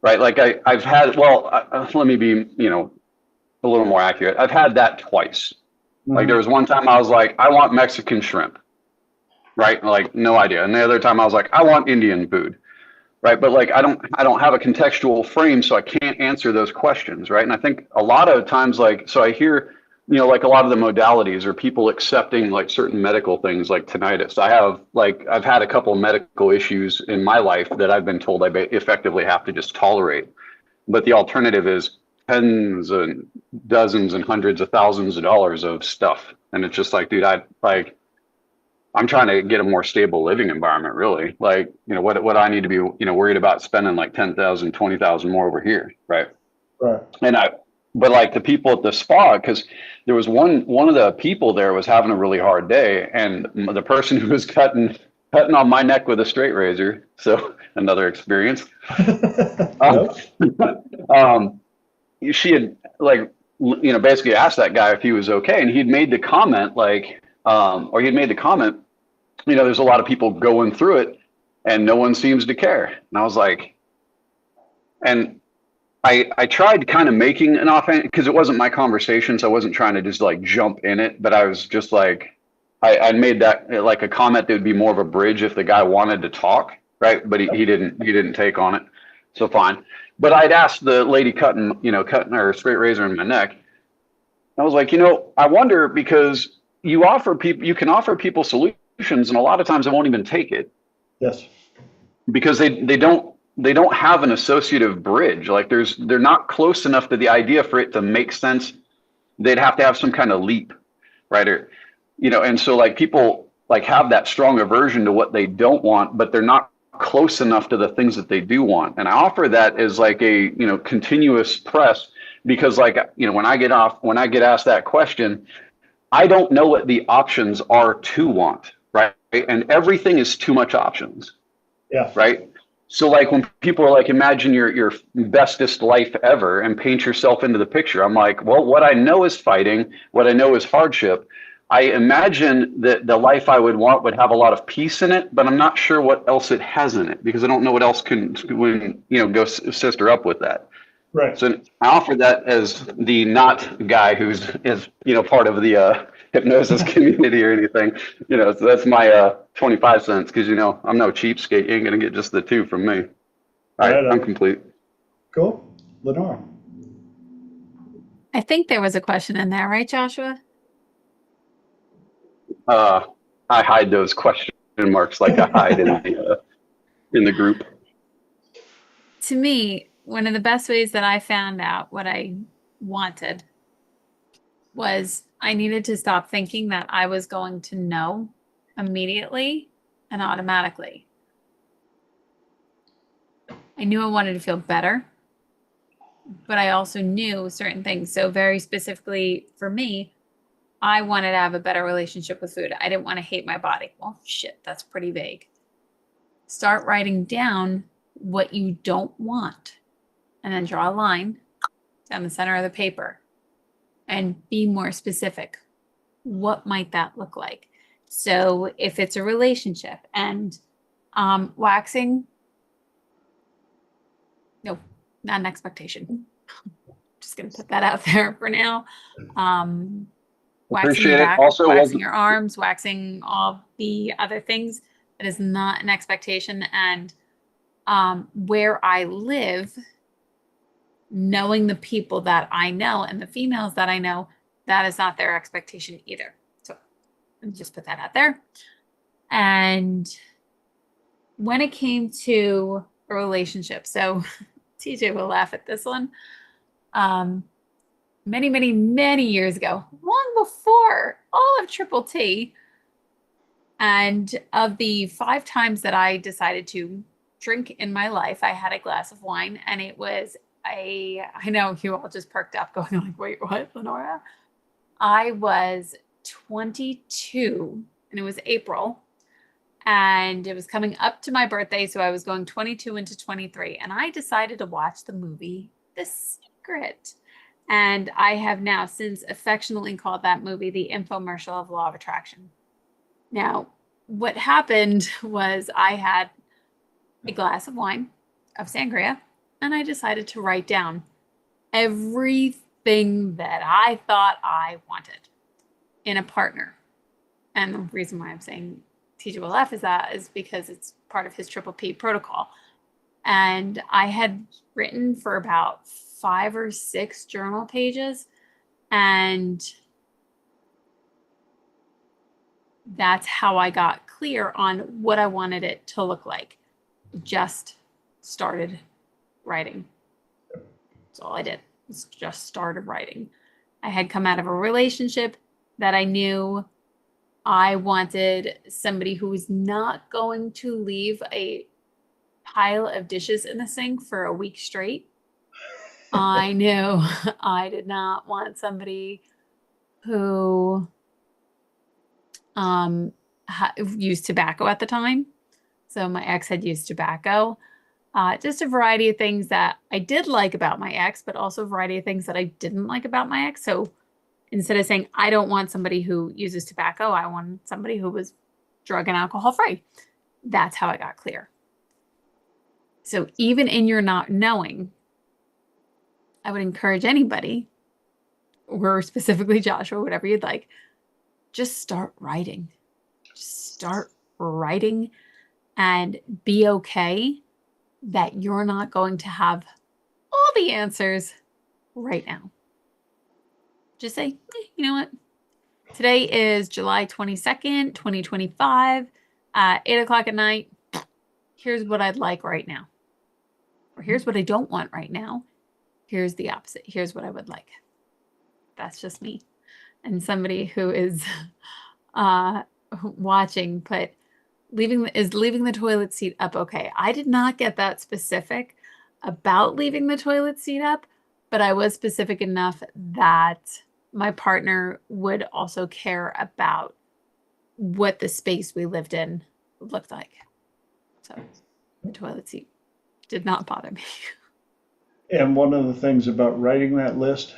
Right. Like I've had, well, let me be, a little more accurate. I've had that twice. Like there was one time I was like, I want Mexican shrimp. Right. Like no idea. And the other time I was like, I want Indian food. Right. But like, I don't have a contextual frame, so I can't answer those questions. Right. And I think a lot of times, like, so I hear, like a lot of the modalities or people accepting like certain medical things like tinnitus. I've had a couple of medical issues in my life that I've been told I effectively have to just tolerate. But the alternative is tens and dozens and hundreds of thousands of dollars of stuff. And it's just like, dude, I'm trying to get a more stable living environment, really. Like, what I need to be, worried about spending like 10,000, 20,000 more over here. Right. Right. But like the people at the spa, because there was one of the people there was having a really hard day, and the person who was cutting on my neck with a straight razor. So another experience. She had like, basically asked that guy if he was okay. And he'd made the comment there's a lot of people going through it and no one seems to care. And I was like, and I tried kind of making an offhand, because it wasn't my conversation, so I wasn't trying to just like jump in it, but I was just like, I made that like a comment that would be more of a bridge if the guy wanted to talk, right? But he didn't take on it, so fine. But I'd asked the lady cutting her straight razor in my neck. I was like, I wonder, because you can offer people solutions, and a lot of times they won't even take it. Yes. Because they don't have an associative bridge. Like they're not close enough to the idea for it to make sense. They'd have to have some kind of leap, right? Or, and so like people like have that strong aversion to what they don't want, but they're not close enough to the things that they do want. And I offer that as like a, continuous press, because like, when I get asked that question, I don't know what the options are to want, right? And everything is too much options. Yeah. Right. So like when people are like, imagine your bestest life ever and paint yourself into the picture. I'm like, well, what I know is fighting. What I know is hardship. I imagine that the life I would want would have a lot of peace in it, but I'm not sure what else it has in it, because I don't know what else can, go sister up with that. Right. So I offer that as the not guy who's part of the hypnosis community or anything. So that's my 25 cents, because I'm no cheapskate. You ain't gonna get just the two from me. All right, I'm complete. Cool. Lenora. I think there was a question in there, right, Joshua? I hide those question marks like I hide in the group. To me, one of the best ways that I found out what I wanted was I needed to stop thinking that I was going to know immediately and automatically. I knew I wanted to feel better, but I also knew certain things. So very specifically for me, I wanted to have a better relationship with food. I didn't want to hate my body. Well, shit, that's pretty vague. Start writing down what you don't want, and then draw a line down the center of the paper and be more specific. What might that look like? So if it's a relationship and waxing, no, not an expectation. Just going to put that out there for now. Waxing your back, also, waxing your arms, waxing all the other things, that is not an expectation. And where I live, knowing the people that I know and the females that I know, that is not their expectation either. So let me just put that out there. And when it came to a relationship, so TJ will laugh at this one. Many, many, many years ago, long before all of Triple T, and of the 5 times that I decided to drink in my life, I had a glass of wine, and it was I know you all just perked up going like, wait, what, Lenora? I was 22 and it was April, and it was coming up to my birthday, so I was going 22 into 23, and I decided to watch the movie The Secret. And I have now since affectionately called that movie the infomercial of Law of Attraction. Now, what happened was I had a glass of wine, of sangria, and I decided to write down everything that I thought I wanted in a partner. And the reason why I'm saying TGLF is because it's part of his triple P protocol. And I had written for about 5 or 6 journal pages, and that's how I got clear on what I wanted it to look like. Just started writing. That's all I did. Just started writing. I had come out of a relationship that I knew I wanted somebody who was not going to leave a pile of dishes in the sink for a week straight. I knew I did not want somebody who used tobacco at the time. So my ex had used tobacco. Just a variety of things that I did like about my ex, but also a variety of things that I didn't like about my ex. So instead of saying, I don't want somebody who uses tobacco, I wanted somebody who was drug and alcohol free. That's how I got clear. So even in your not knowing, I would encourage anybody, or specifically Joshua, whatever you'd like, just start writing. Just start writing and be okay that you're not going to have all the answers right now. Just say, you know what? Today is July 22nd, 2025, 8 o'clock at night. Here's what I'd like right now. Or here's what I don't want right now. Here's the opposite. Here's what I would like. That's just me. And somebody who is watching put, leaving the toilet seat up okay. I did not get that specific about leaving the toilet seat up, but I was specific enough that my partner would also care about what the space we lived in looked like. So the toilet seat did not bother me. And one of the things about writing that list,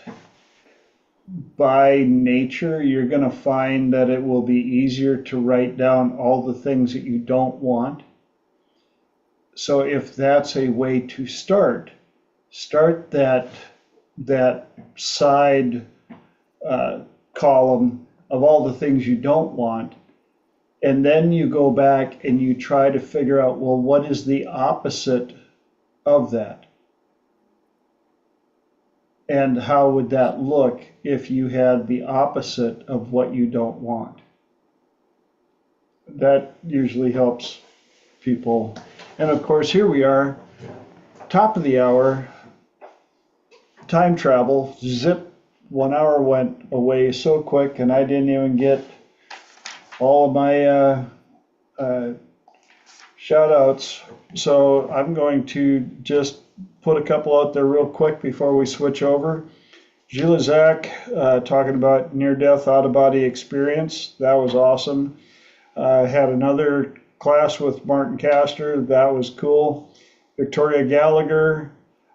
by nature, you're going to find that it will be easier to write down all the things that you don't want. So if that's a way to start that side column of all the things you don't want, and then you go back and you try to figure out, well, what is the opposite of that? And how would that look if you had the opposite of what you don't want? That usually helps people. And of course, here we are, top of the hour, time travel, zip, 1 hour went away so quick, and I didn't even get all of my shout outs. So I'm going to just put a couple out there real quick before we switch over. Gila Zach talking about near-death out-of-body experience. That was awesome. Had another class with Martin Castor. That was cool. Victoria Gallagher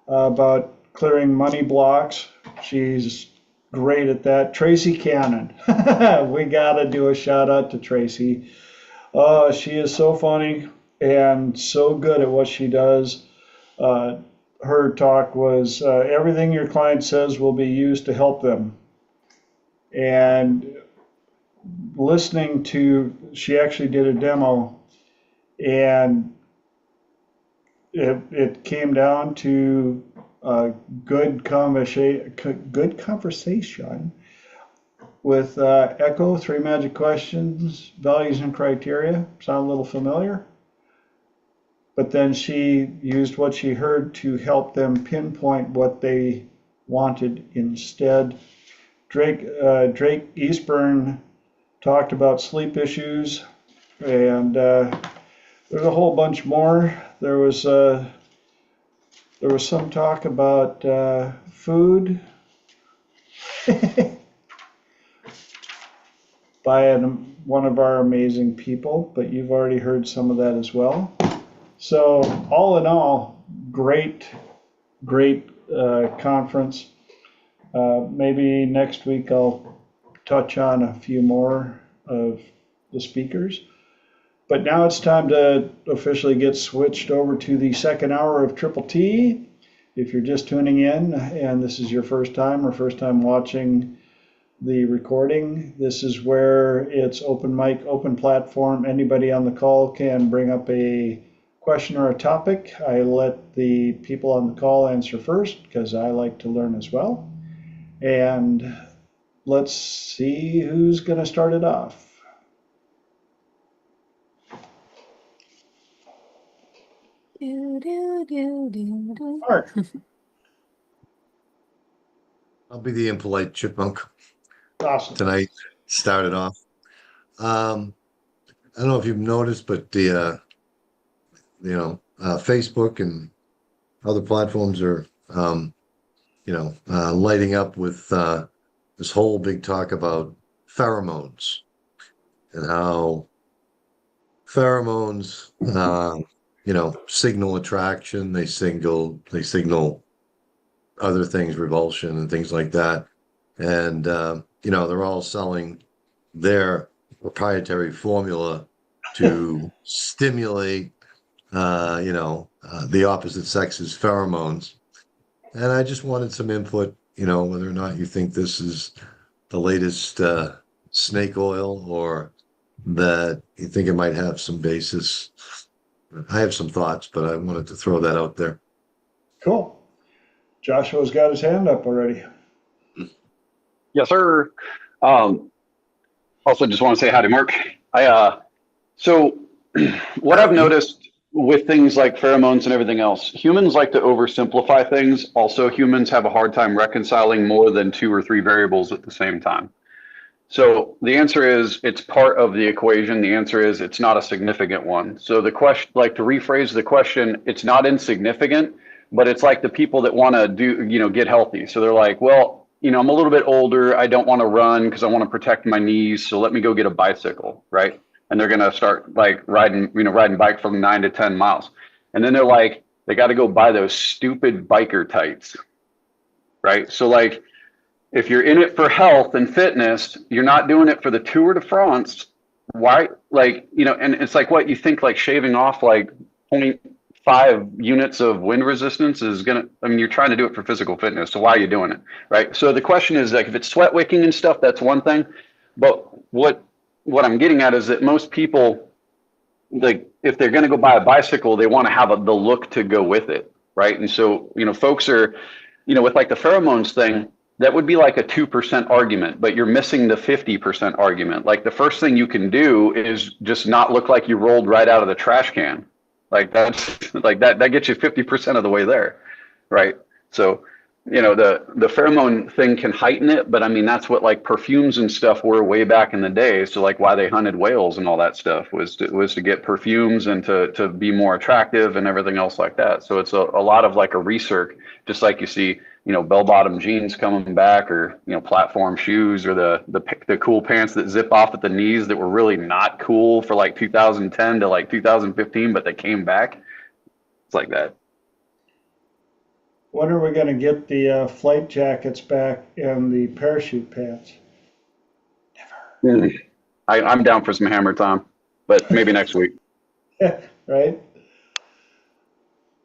about clearing money blocks. She's great at that. Tracy Cannon. We got to do a shout out to Tracy. She is so funny and so good at what she does. Her talk was everything your client says will be used to help them. And listening to, she actually did a demo, and it came down to a good conversation with Echo, 3 magic questions, values and criteria. Sound a little familiar? But then she used what she heard to help them pinpoint what they wanted instead. Drake Eastburn talked about sleep issues, and there's a whole bunch more. There was some talk about food. by one of our amazing people, but you've already heard some of that as well. So all in all, great conference. Maybe next week I'll touch on a few more of the speakers. But now it's time to officially get switched over to the second hour of Triple T. If you're just tuning in and this is your first time watching the recording, this is where it's open mic, open platform. Anybody on the call can bring up a question or a topic. I let the people on the call answer first because I like to learn as well. And let's see who's going to start it off. Mark. I'll be the impolite chipmunk Awesome. tonight. Started off. I don't know if you've noticed, but the Facebook and other platforms are lighting up with this whole big talk about pheromones and how pheromones signal attraction, they signal other things, revulsion and things like that. And they're all selling their proprietary formula to stimulate the opposite sex's pheromones. And I just wanted some input, whether or not you think this is the latest snake oil or that you think it might have some basis. I have some thoughts, but I wanted to throw that out there. Cool. Joshua's got his hand up already. Yes, sir. Also, just want to say hi to Mark. So what I've noticed with things like pheromones and everything else, humans like to oversimplify things. Also, humans have a hard time reconciling more than 2 or 3 variables at the same time. So the answer is it's part of the equation. The answer is it's not a significant one. So the question, like to rephrase the question, it's not insignificant, but it's like the people that want to get healthy. So they're like, well, I'm a little bit older. I don't want to run because I want to protect my knees. So let me go get a bicycle, right? And they're going to start like riding bike from 9 to 10 miles. And then they're like, they got to go buy those stupid biker tights, right? So like, if you're in it for health and fitness, you're not doing it for the Tour de France. Why? And it's like what you think, like shaving off like 0.5 units of wind resistance is you're trying to do it for physical fitness. So why are you doing it? Right. So the question is like, if it's sweat wicking and stuff, that's one thing. But what I'm getting at is that most people, like if they're going to go buy a bicycle, they want to have the look to go with it. Right. And so, folks are, with like the pheromones thing, that would be like a 2% argument, but you're missing the 50% argument. Like the first thing you can do is just not look like you rolled right out of the trash can. Like that's like that gets you 50% of the way there. Right. So, the pheromone thing can heighten it, but I mean, that's what like perfumes and stuff were way back in the day. So like why they hunted whales and all that stuff was to get perfumes and to be more attractive and everything else like that. So it's a lot of like a research, just like you see, bell-bottom jeans coming back or, platform shoes or the cool pants that zip off at the knees that were really not cool for like 2010 to like 2015, but they came back. It's like that. When are we going to get the flight jackets back and the parachute pants? Never. I'm down for some hammer time, but maybe next week. Right?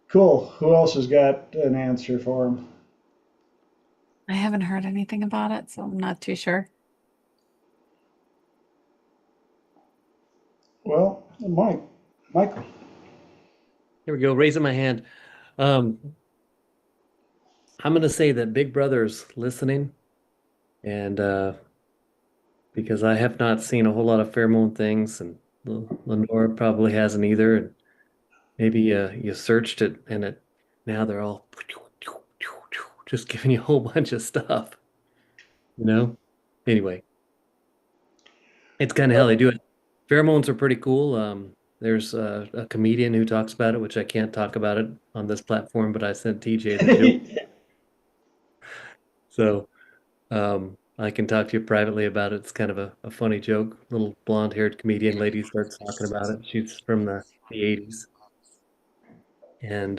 Cool. Who else has got an answer for him? I haven't heard anything about it, so I'm not too sure. Well, Michael. Here we go, raising my hand. I'm going to say that Big Brother's listening, and because I have not seen a whole lot of pheromone things, and Lenora probably hasn't either, and maybe you searched it, and now they're all just giving you a whole bunch of stuff, Anyway, it's kind of how they do it. Pheromones are pretty cool. There's a comedian who talks about it, which I can't talk about it on this platform, but I sent TJ the joke. So I can talk to you privately about it. It's kind of a funny joke. Little blonde-haired comedian lady starts talking about it. She's from the 80s. And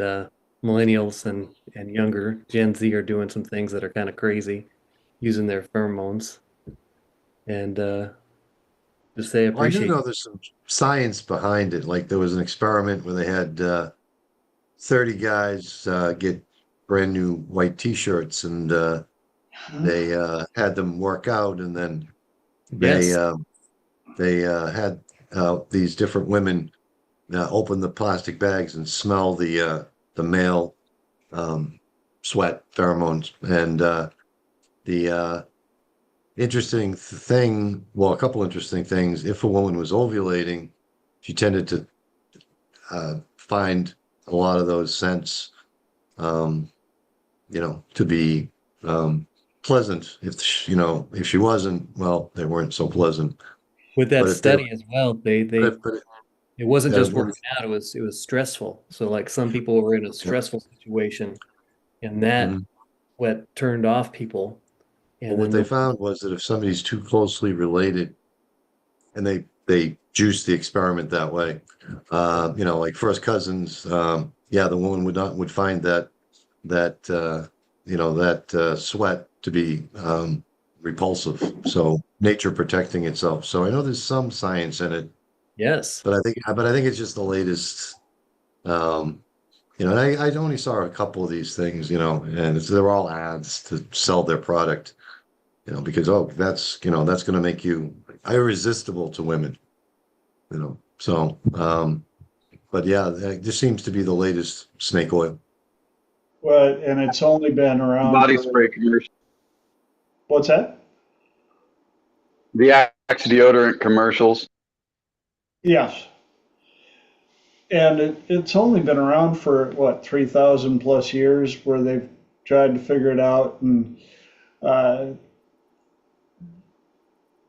millennials and younger Gen Z are doing some things that are kind of crazy using their pheromones. And just say Well, I do appreciate. know there's some science behind it. Like there was an experiment where they had 30 guys get brand new white t-shirts and they had them work out and then they Yes. had these different women open the plastic bags and smell the male sweat pheromones and the interesting thing, well, a couple interesting things. If a woman was ovulating, she tended to find a lot of those scents, um, to be pleasant. If she wasn't, well, they weren't so pleasant. With that But if they, study as well, but it wasn't just what- working out, it was stressful. So like some people were in a stressful situation and that Mhm. what turned off people. Well, And what then they found was that if somebody's too closely related, and they juiced the experiment that way, like first cousins, yeah, the woman would find that sweat to be repulsive. So nature protecting itself. So I know there's some science in it, yes. but I think it's just the latest. Um, and I only saw a couple of these things, and they're all ads to sell their product, because that's going to make you irresistible to women, So, but yeah, this seems to be the latest snake oil. Well, and it's only been around Body for, spray commercial, what's that? the Axe deodorant commercials. Yes. And it's only been around for what, 3,000 plus years where they've tried to figure it out. And uh,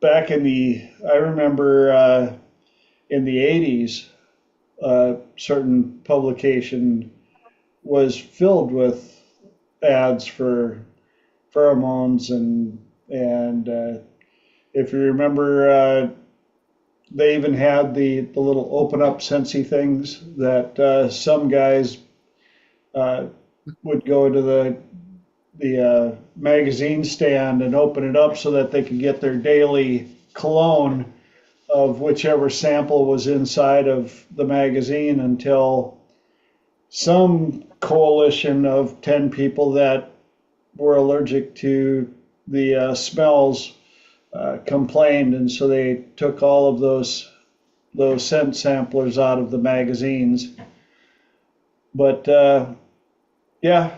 I remember in the 80s, certain publication was filled with ads for pheromones and if you remember, they even had the little open up sensey things that some guys would go to the magazine stand and open it up so that they could get their daily cologne of whichever sample was inside of the magazine until some coalition of 10 people that were allergic to the smells complained, and so they took all of those scent samplers out of the magazines. But yeah,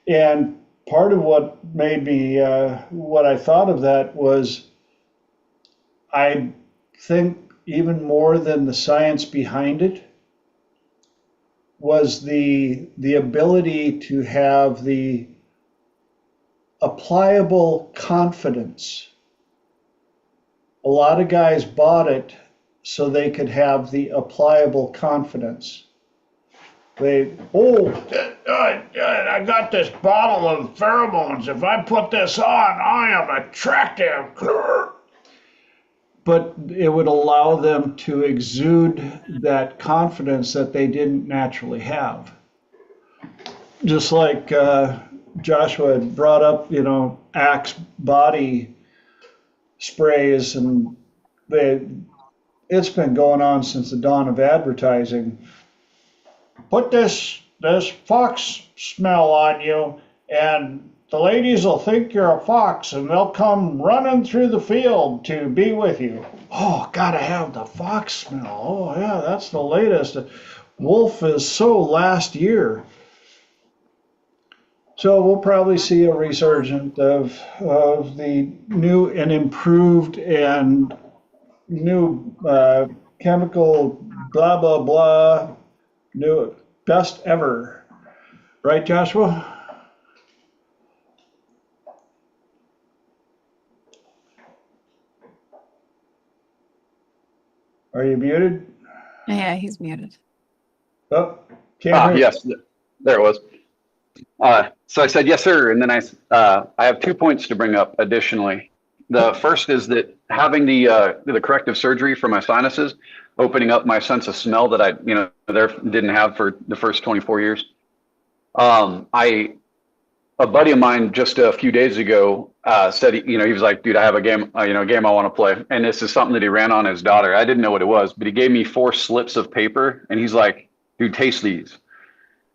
and part of what made me what I thought of that was I think even more than the science behind it was the ability to have the applicable confidence. A lot of guys bought it so they could have the applicable confidence. I got this bottle of pheromones. If I put this on, I am attractive. But it would allow them to exude that confidence that they didn't naturally have. Just like Joshua had brought up, Axe body sprays, and it's been going on since the dawn of advertising. Put this fox smell on you, and the ladies will think you're a fox, and they'll come running through the field to be with you. Oh, gotta have the fox smell. Oh yeah, that's the latest. Wolf is so last year. So we'll probably see a resurgence of the new and improved and new chemical blah blah blah, new best ever, right, Joshua? Are you muted? Yeah, he's muted. Oh, can't hear. Yes, there it was. So I said, yes, sir. And then I have 2 points to bring up additionally. The first is that having the corrective surgery for my sinuses, opening up my sense of smell that I, there didn't have for the first 24 years. A buddy of mine just a few days ago said, he was like, dude, I have a game, a game I want to play. And this is something that he ran on his daughter. I didn't know what it was, but he gave me 4 slips of paper and he's like, dude, taste these.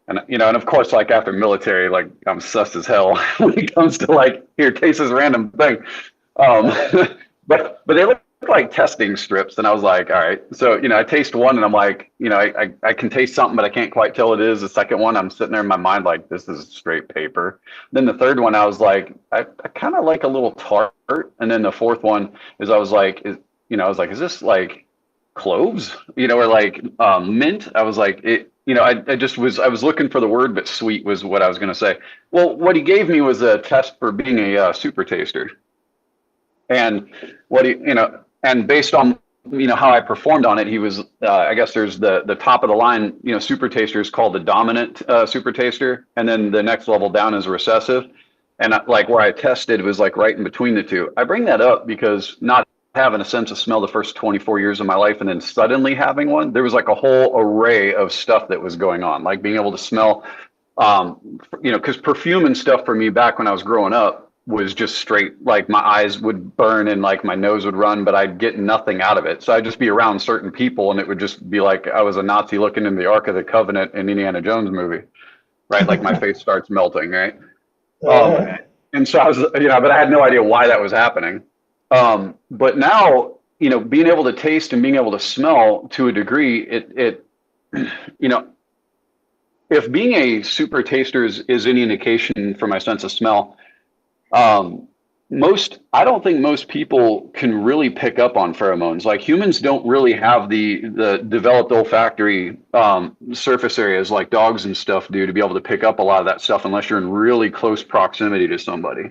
And, and of course, like after military, like I'm sus as hell when it comes to like, here, taste this random thing. But they look like testing strips. And I was like, all right. So, I taste one and I'm like, I can taste something, but I can't quite tell what it is. The second one, I'm sitting there in my mind, like, this is straight paper. Then the third one, I was like, I kind of like a little tart. And then the fourth one is, I was like, is this like cloves, or like mint? I was like, I was looking for the word, but sweet was what I was going to say. Well, what he gave me was a test for being a super taster. And and based on, how I performed on it, he was, I guess there's the top of the line, super taster is called the dominant super taster. And then the next level down is recessive. And like where I tested was like right in between the two. I bring that up because not having a sense of smell the first 24 years of my life and then suddenly having one, there was like a whole array of stuff that was going on, like being able to smell, because perfume and stuff for me back when I was growing up was just straight, like my eyes would burn and like my nose would run, but I'd get nothing out of it. So I'd just be around certain people and it would just be like I was a Nazi looking in the Ark of the Covenant in Indiana Jones movie, right? Like my face starts melting, right? And so I was, but I had no idea why that was happening. But now, being able to taste and being able to smell to a degree, it if being a super taster is any indication for my sense of smell, I don't think most people can really pick up on pheromones. Like humans don't really have the developed olfactory surface areas like dogs and stuff do to be able to pick up a lot of that stuff unless you're in really close proximity to somebody.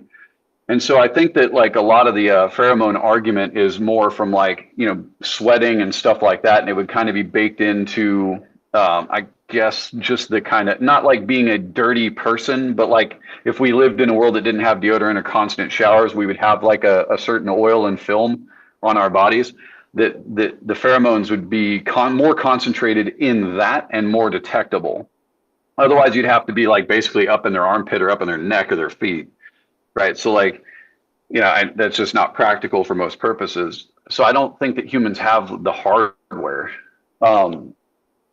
And so I think that like a lot of the pheromone argument is more from like, sweating and stuff like that. And it would kind of be baked into, I guess, just the kind of, not like being a dirty person, but like if we lived in a world that didn't have deodorant or constant showers, we would have like a certain oil and film on our bodies that the pheromones would be more concentrated in that and more detectable. Otherwise, you'd have to be like basically up in their armpit or up in their neck or their feet. Right. So like, that's just not practical for most purposes. So I don't think that humans have the hardware.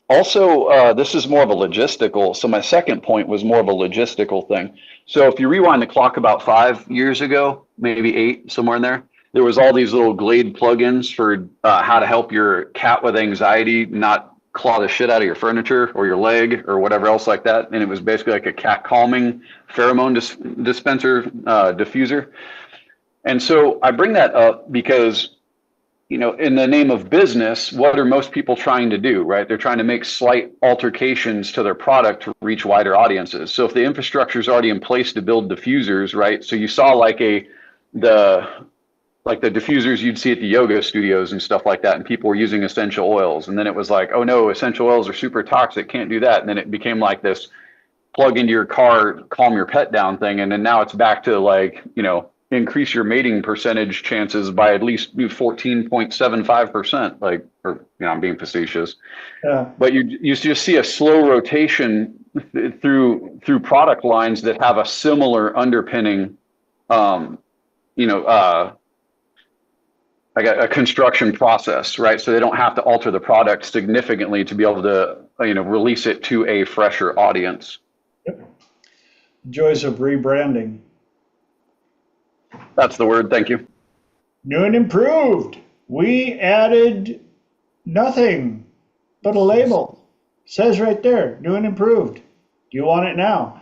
Also, this is more of a logistical. So my second point was more of a logistical thing. So if you rewind the clock about 5 years ago, maybe 8, somewhere in there was all these little Glade plugins for how to help your cat with anxiety not claw the shit out of your furniture or your leg or whatever else like that. And it was basically like a cat calming pheromone dispenser diffuser. And so I bring that up because, in the name of business, what are most people trying to do, right? They're trying to make slight alterations to their product to reach wider audiences. So if the infrastructure is already in place to build diffusers, right? So you saw like the diffusers you'd see at the yoga studios and stuff like that, and people were using essential oils. And then it was like, oh no, essential oils are super toxic, can't do that. And then it became like this plug into your car, calm your pet down thing. And then now it's back to like, increase your mating percentage chances by at least 14.75%. Like, or, I'm being facetious. Yeah. But you just see a slow rotation through product lines that have a similar underpinning, like a construction process, right? So they don't have to alter the product significantly to be able to, release it to a fresher audience. Yep. Joys of rebranding. That's the word. Thank you. New and improved. We added nothing but a label. Says right there, new and improved. Do you want it now?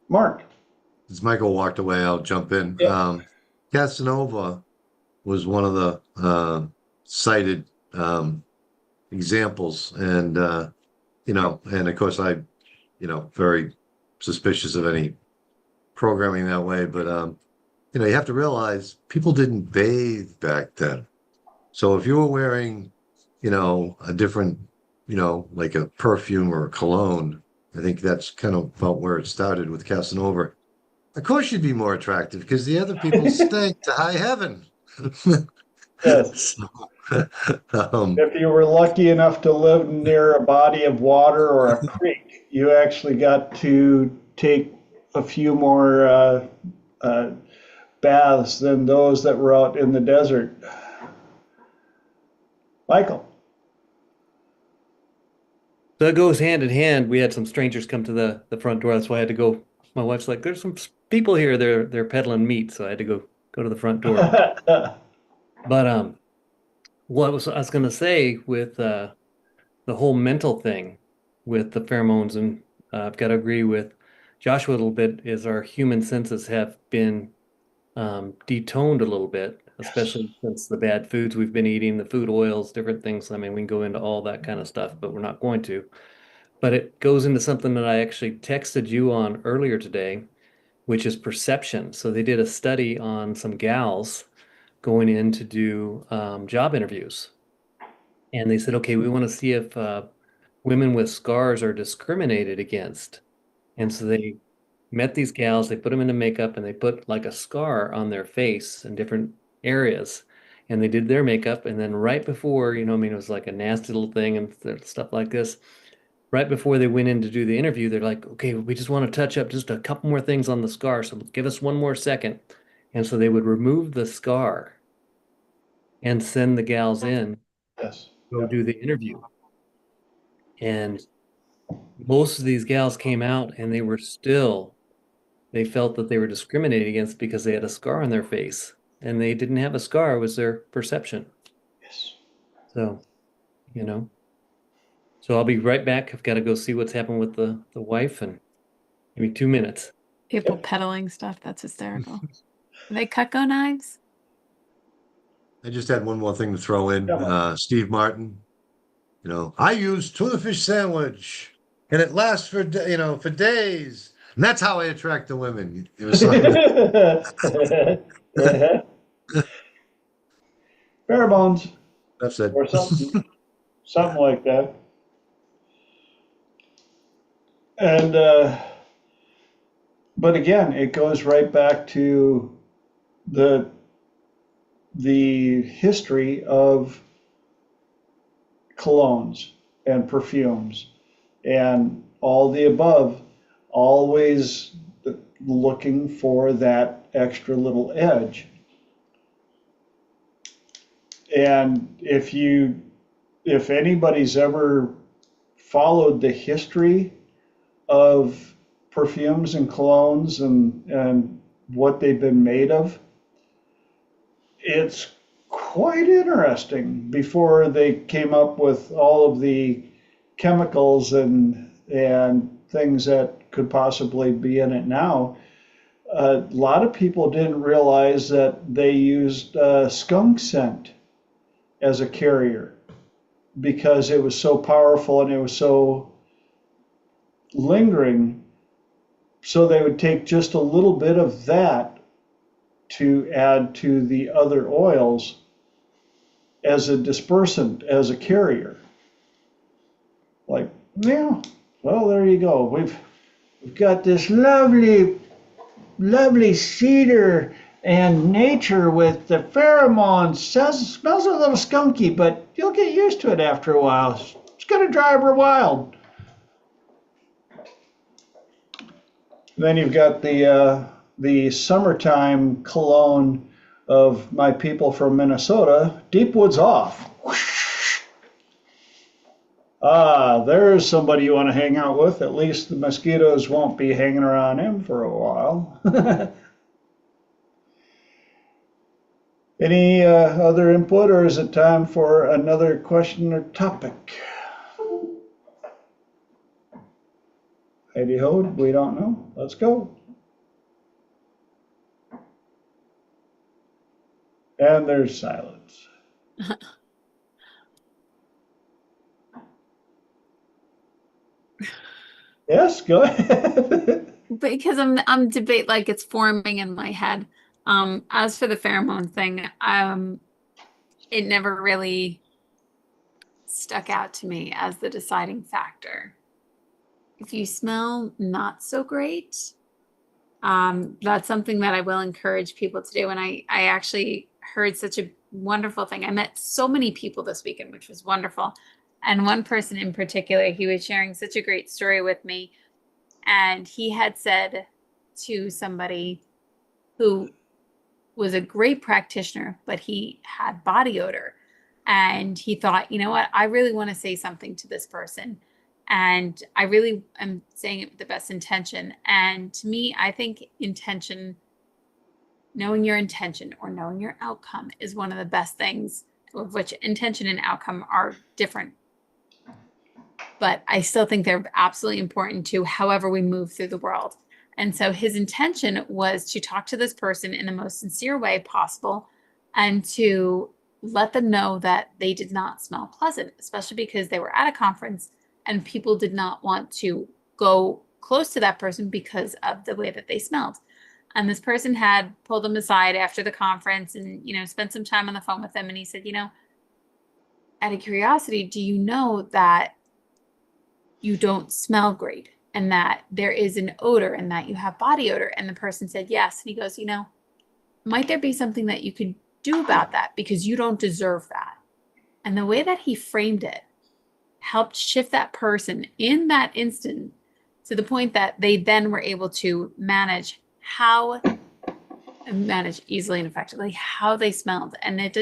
Mark. As Michael walked away, I'll jump in. Yeah. Casanova was one of the cited examples, and and of course I, very suspicious of any programming that way, but you have to realize people didn't bathe back then. So if you were wearing, a different, like a perfume or a cologne, I think that's kind of about where it started with Casanova. Of course, you'd be more attractive because the other people stink to high heaven. Yes. So, um, If you were lucky enough to live near a body of water or a creek, you actually got to take a few more uh, baths than those that were out in the desert. Michael. So it goes hand in hand. We had some strangers come to the front door. That's why I had to go. My wife's like, "There's some people here. They're peddling meat," so I had to go to the front door. But I was gonna say with the whole mental thing with the pheromones, and I've got to agree with Joshua a little bit. Is our human senses have been detoned a little bit, especially since the bad foods we've been eating, the food oils, different things. I mean, we can go into all that kind of stuff, but we're not going to. But it goes into something that I actually texted you on earlier today, which is perception. So they did a study on some gals going in to do job interviews. And they said, okay, we want to see if women with scars are discriminated against. And so they met these gals, they put them into makeup, and they put like a scar on their face in different areas. And they did their makeup. And then right before, I mean, it was like a nasty little thing and stuff like this. Right before they went in to do the interview, they're like, okay, we just want to touch up just a couple more things on the scar. So give us one more second. And so they would remove the scar and send the gals in, Yes. go do the interview. And most of these gals came out and they felt that they were discriminated against because they had a scar on their face. And they didn't have a scar, it was their perception. Yes. So, you know. So I'll be right back. I've got to go see what's happened with the wife and maybe 2 minutes. People peddling stuff. That's hysterical. Are they Cutco knives? I just had one more thing to throw in. Yeah. Steve Martin, I use tuna fish sandwich and it lasts for, for days. And that's how I attract the women. It was something. Pheromones That's it. or something like that. And but again, it goes right back to the history of colognes and perfumes and all the above, always looking for that extra little edge. And if anybody's ever followed the history of perfumes and colognes and what they've been made of, it's quite interesting before they came up with all of the chemicals and things that could possibly be in it now. A lot of people didn't realize that they used skunk scent as a carrier because it was so powerful and it was so lingering. So they would take just a little bit of that to add to the other oils as a dispersant, as a carrier. Like, yeah, well, there you go. We've got this lovely cedar and nature with the pheromones. Smells a little skunky, but you'll get used to it after a while. It's going to drive her wild. Then you've got the summertime cologne of my people from Minnesota, Deep Woods Off. Ah, there's somebody you want to hang out with. At least the mosquitoes won't be hanging around him for a while. Any other input, or is it time for another question or topic? Heidi ho, we don't know. Let's go. And there's silence. Yes, go ahead. Because I'm debate like it's forming in my head. As for the pheromone thing, it never really stuck out to me as the deciding factor. if you smell not so great, that's something that I will encourage people to do. And I actually heard such a wonderful thing. I met so many people this weekend, which was wonderful. And one person in particular, he was sharing such a great story with me. And he had said to somebody who was a great practitioner, but he had body odor. And he thought, you know what, I really want to say something to this person. And I really am saying it with the best intention. And to me, I think intention, knowing your intention or knowing your outcome is one of the best things, of which intention and outcome are different. But I still think they're absolutely important to however we move through the world. And so his intention was to talk to this person in the most sincere way possible and to let them know that they did not smell pleasant, especially because they were at a conference and people did not want to go close to that person because of the way that they smelled. And this person had pulled them aside after the conference and, spent some time on the phone with them. And he said, out of curiosity, do you know that you don't smell great and that there is an odor and that you have body odor? And the person said, yes. And he goes, might there be something that you could do about that, because you don't deserve that? And the way that he framed it helped shift that person in that instant to the point that they then were able to manage easily and effectively how they smelled. And it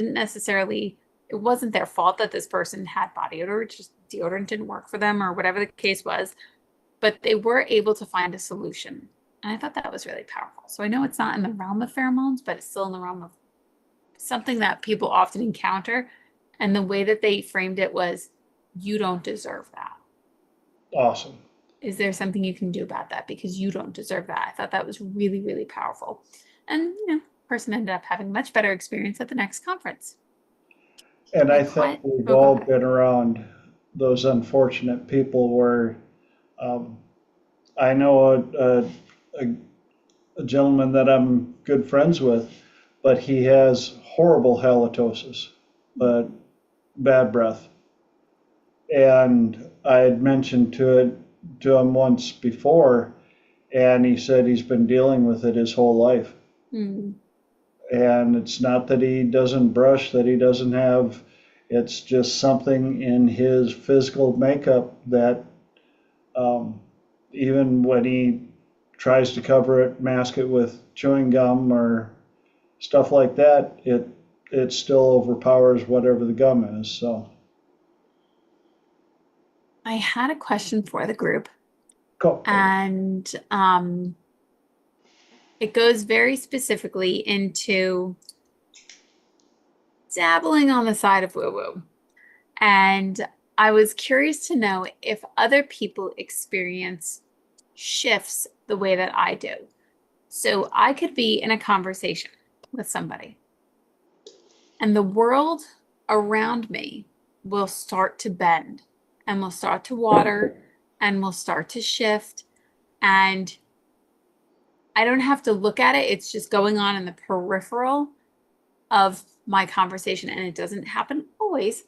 wasn't their fault that this person had body odor, just deodorant didn't work for them or whatever the case was, but they were able to find a solution. And I thought that was really powerful. So I know it's not in the realm of pheromones, but it's still in the realm of something that people often encounter. And the way that they framed it was, you don't deserve that. Awesome. Is there something you can do about that? Because you don't deserve that. I thought that was really, really powerful. And, person ended up having a much better experience at the next conference. And I think we've all been around those unfortunate people where I know a gentleman that I'm good friends with, but he has horrible halitosis, but bad breath. And I had mentioned to him once before, and he said he's been dealing with it his whole life. Mm. And it's not that he doesn't brush, that he doesn't have, it's just something in his physical makeup that even when he tries to cover it, mask it with chewing gum or stuff like that, it still overpowers whatever the gum is. So I had a question for the group. cool. And it goes very specifically into dabbling on the side of woo-woo. And I was curious to know if other people experience shifts the way that I do. So I could be in a conversation with somebody, and the world around me will start to bend and will start to water and will start to shift. And I don't have to look at it. It's just going on in the peripheral of my conversation. And it doesn't happen always,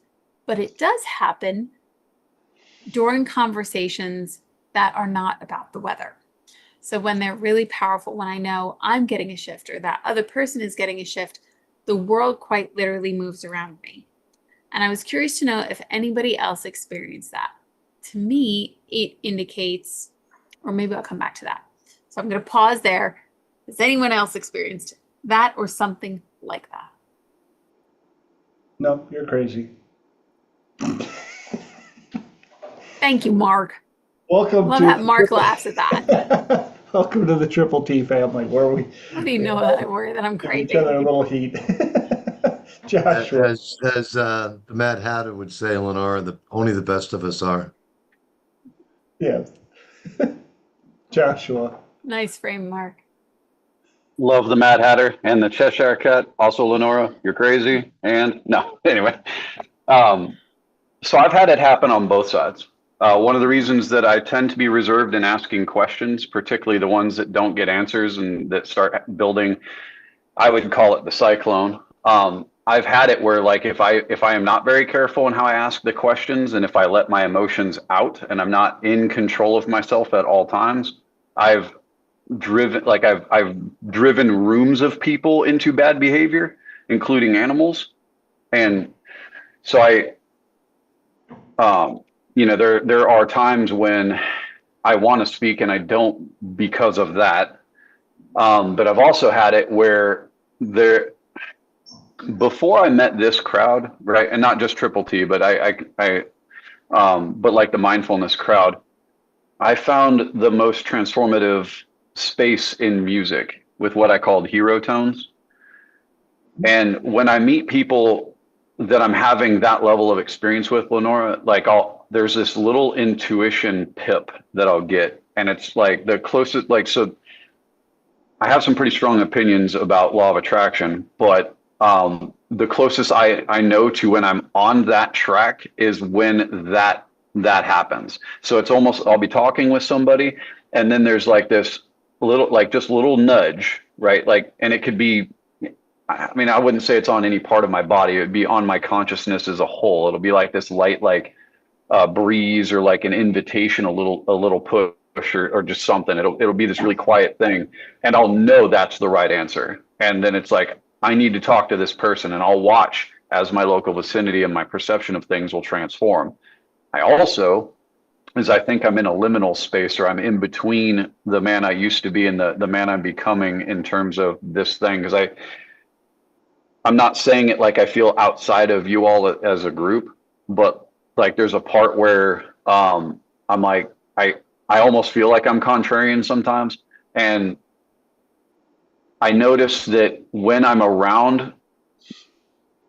but it does happen during conversations that are not about the weather. So when they're really powerful, when I know I'm getting a shift or that other person is getting a shift, the world quite literally moves around me. And I was curious to know if anybody else experienced that. To me, it indicates, or maybe I'll come back to that. So I'm going to pause there. Has anyone else experienced that or something like that? No, you're crazy. Thank you, Mark. Welcome Love to that Mark laughs at that. Welcome to the Triple T family, where we How do you know that I worry that I'm give crazy? each other a little heat. Joshua. As the Mad Hatter would say, Lenora, only the best of us are. Yeah. Joshua. Nice frame, Mark. Love the Mad Hatter and the Cheshire Cat. Also, Lenora, you're crazy. And no, anyway. So I've had it happen on both sides. One of the reasons that I tend to be reserved in asking questions, particularly the ones that don't get answers and that start building, I would call it the cyclone, I've had it where like if I am not very careful in how I ask the questions, and if I let my emotions out and I'm not in control of myself at all times, I've I've driven rooms of people into bad behavior, including animals. And so there are times when I want to speak and I don't because of that. But I've also had it where before I met this crowd, right, and not just Triple T, but but like the mindfulness crowd, I found the most transformative space in music with what I called hero tones. And when I meet people that I'm having that level of experience with, Lenora, like there's this little intuition pip that I'll get. And it's like the closest, like, so I have some pretty strong opinions about law of attraction, but the closest I know to when I'm on that track is when that happens. So it's almost, I'll be talking with somebody and then there's like this little, like just little nudge, right? Like, and it could be, I mean, I wouldn't say it's on any part of my body. It would be on my consciousness as a whole. It'll be like this light, like breeze or like an invitation, a little push or just something. It'll be this really quiet thing, and I'll know that's the right answer. And then it's like I need to talk to this person, and I'll watch as my local vicinity and my perception of things will transform. I also, as I think I'm in a liminal space, or I'm in between the man I used to be and the man I'm becoming in terms of this thing, because I'm not saying it like I feel outside of you all as a group, but like there's a part where I'm like I almost feel like I'm contrarian sometimes, and I notice that when I'm around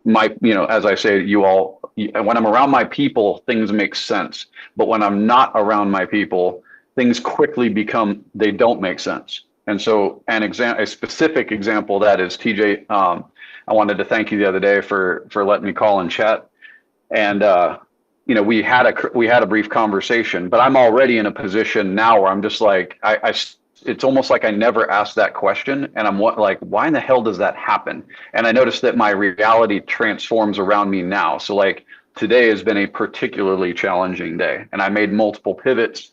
my, as I say, you all, when I'm around my people, things make sense. But when I'm not around my people, things quickly they don't make sense. And so a specific example of that is TJ. I wanted to thank you the other day for letting me call and chat. And, we had a brief conversation, but I'm already in a position now where I'm just like, it's almost like I never asked that question. And I'm like, why in the hell does that happen? And I noticed that my reality transforms around me now. So like today has been a particularly challenging day, and I made multiple pivots.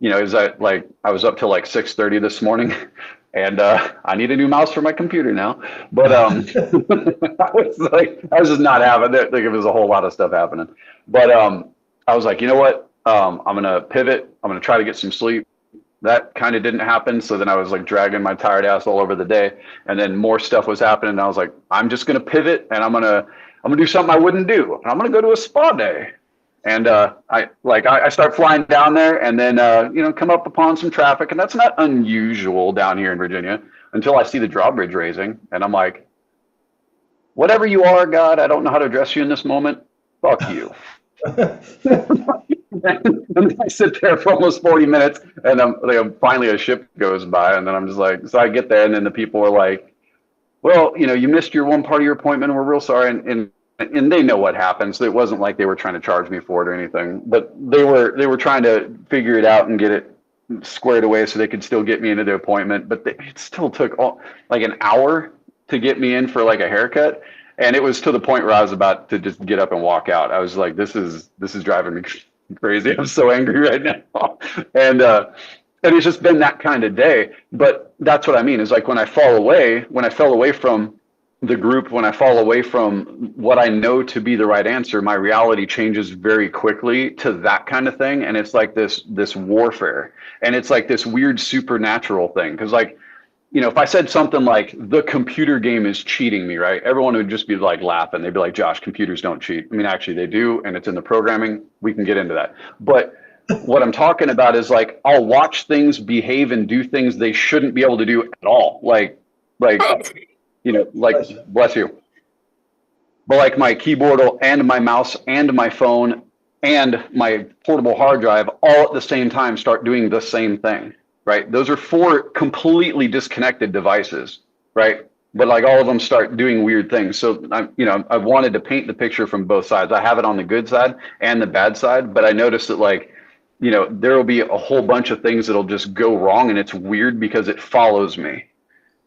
I was up till like 6:30 this morning, and I need a new mouse for my computer now. But I was just not having it. Like it was a whole lot of stuff happening. But I was like, you know what? I'm gonna pivot. I'm gonna try to get some sleep. That kind of didn't happen. So then I was like dragging my tired ass all over the day, and then more stuff was happening. And I was like, I'm just gonna pivot, and I'm gonna do something I wouldn't do. And I'm gonna go to a spa day. And I start flying down there, and then come up upon some traffic, and that's not unusual down here in Virginia until I see the drawbridge raising, and I'm like, whatever you are, God, I don't know how to address you in this moment. Fuck you. And I sit there for almost 40 minutes, and finally a ship goes by, and then I'm just like, so I get there, and then the people are like, well, you missed your one part of your appointment, and we're real sorry, and they know what happened, so it wasn't like they were trying to charge me for it or anything, but they were trying to figure it out and get it squared away so they could still get me into the appointment. But it still took like an hour to get me in for like a haircut, and it was to the point where I was about to just get up and walk out. I was like, this is driving me crazy. I'm so angry right now. And it's just been that kind of day. But that's what I mean is like when I fell away from the group, when I fall away from what I know to be the right answer, my reality changes very quickly to that kind of thing. And it's like this warfare, and it's like this weird supernatural thing. Cause like, if I said something like the computer game is cheating me, right? Everyone would just be like laughing. They'd be like, Josh, computers don't cheat. I mean, actually they do. And it's in the programming. We can get into that. But what I'm talking about is like, I'll watch things behave and do things they shouldn't be able to do at all. Like, bless you. But like my keyboard and my mouse and my phone and my portable hard drive all at the same time start doing the same thing, right? Those are 4 completely disconnected devices, right? But like all of them start doing weird things. So I've wanted to paint the picture from both sides. I have it on the good side and the bad side, but I noticed that like, there will be a whole bunch of things that'll just go wrong, and it's weird because it follows me.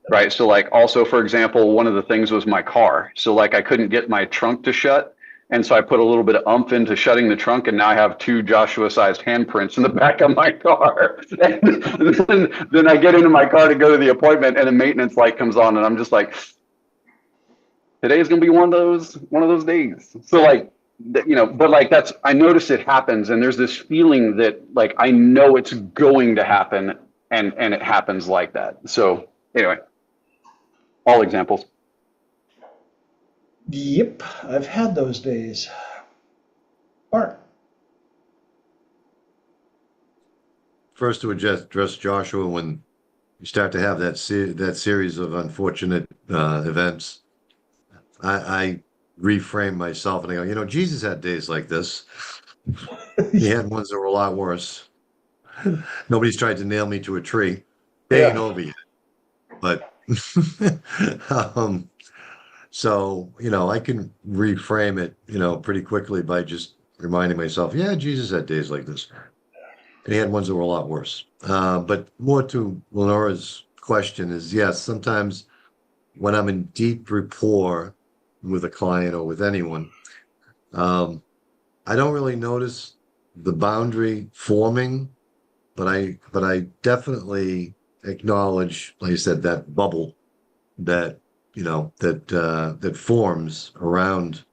right? So like also, for example, one of the things was my car. So like I couldn't get my trunk to shut. And so I put a little bit of umph into shutting the trunk, and now I have 2 Joshua-sized handprints in the back of my car. And then I get into my car to go to the appointment, and a maintenance light comes on, and I'm just like, today is going to be one of those days. So like, you know, but like I notice it happens, and there's this feeling that like I know it's going to happen, and it happens like that. So anyway, all examples. Yep, I've had those days. Mark. First to address Joshua, when you start to have that series of unfortunate events, I reframe myself and I go, you know, Jesus had days like this. He had ones that were a lot worse. Nobody's tried to nail me to a tree. They ain't Yeah. over yet. But so, you know, I can reframe it, you know, pretty quickly by just reminding myself, yeah, Jesus had days like this. And he had ones that were a lot worse. But more to Lenora's question is, yes, sometimes when I'm in deep rapport with a client or with anyone, I don't really notice the boundary forming, but I definitely acknowledge, like I said, that bubble that you know that forms around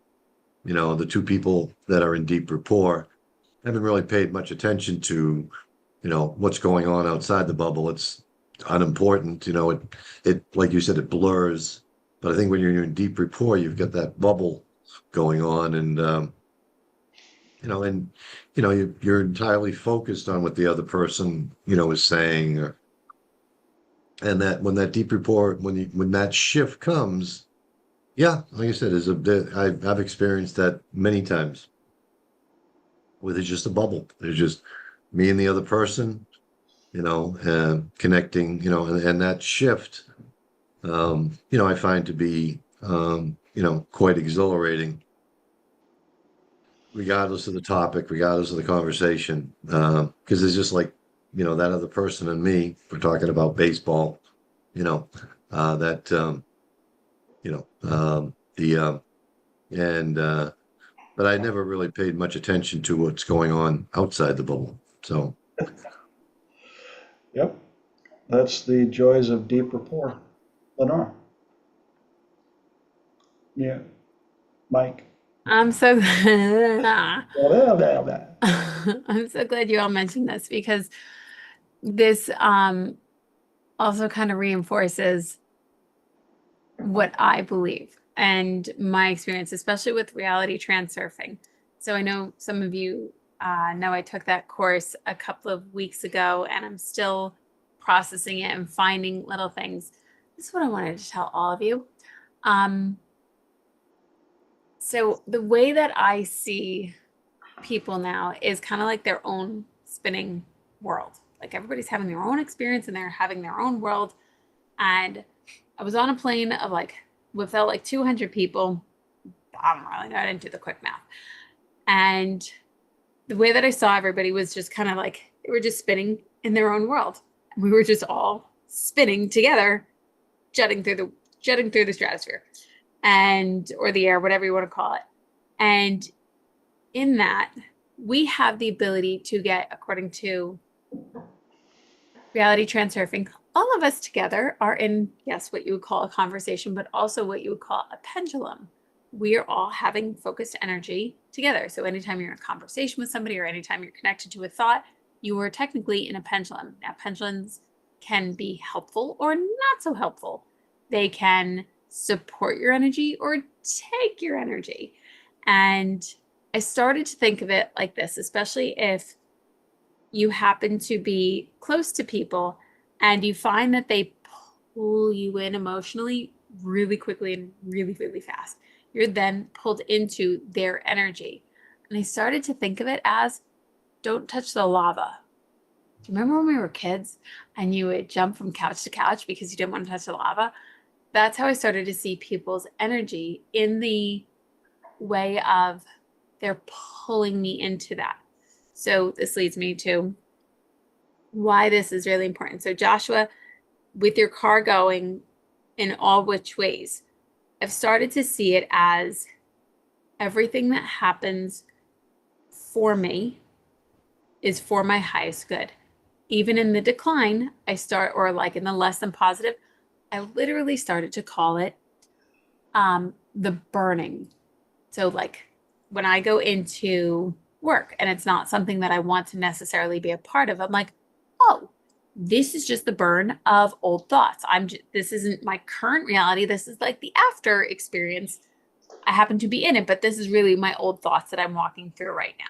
the two people that are in deep rapport. I haven't really paid much attention to what's going on outside the bubble. It's unimportant. It like you said, it blurs. But I think when you're in deep rapport, you've got that bubble going on, and you're entirely focused on what the other person is saying, and that when that deep rapport, when that shift comes, yeah, like I said, is a bit. I've experienced that many times. Where there's just a bubble. There's just me and the other person, connecting, and that shift, I find to be, quite exhilarating, regardless of the topic, regardless of the conversation, because it's just like, that other person and me, we're talking about baseball, that, the, and, but I never really paid much attention to what's going on outside the bubble. So, Yep, that's the joys of deep rapport. Lenore. Yeah, Mike. I'm so Blah, blah, blah, blah. I'm so glad you all mentioned this, because this also kind of reinforces what I believe and my experience, especially with reality transurfing. So I know some of you know I took that course a couple of weeks ago, and I'm still processing it and finding little things. This is what I wanted to tell all of you. So the way that I see people now is kind of like their own spinning world. Like everybody's having their own experience and they're having their own world. And I was on a plane of without 200 people. I don't really know. I didn't do the quick math. And the way that I saw everybody was just kind of like they were just spinning in their own world. We were just all spinning together, jetting through the stratosphere or the air, whatever you want to call it. And in that, we have the ability to get, according to reality transurfing, all of us together are in, yes, what you would call a conversation, but also what you would call a pendulum. We are all having focused energy together. So anytime you're in a conversation with somebody or anytime you're connected to a thought, you are technically in a pendulum. Now, pendulums can be helpful or not so helpful. They can support your energy or take your energy. And I started to think of it like this, especially if you happen to be close to people and you find that they pull you in emotionally really quickly and really, really fast. You're then pulled into their energy. And I started to think of it as, don't touch the lava. Do you remember when we were kids and you would jump from couch to couch because you didn't want to touch the lava? That's how I started to see people's energy, in the way of they're pulling me into that. So this leads me to why this is really important. So Joshua, with your car going, in all which ways. I've started to see it as everything that happens for me is for my highest good. Even in the decline, or like in the less than positive, I literally started to call it the burning. So like when I go into work and it's not something that I want to necessarily be a part of, I'm like, oh, this is just the burn of old thoughts. This isn't my current reality. This is like the after experience. I happen to be in it, but this is really my old thoughts that I'm walking through right now.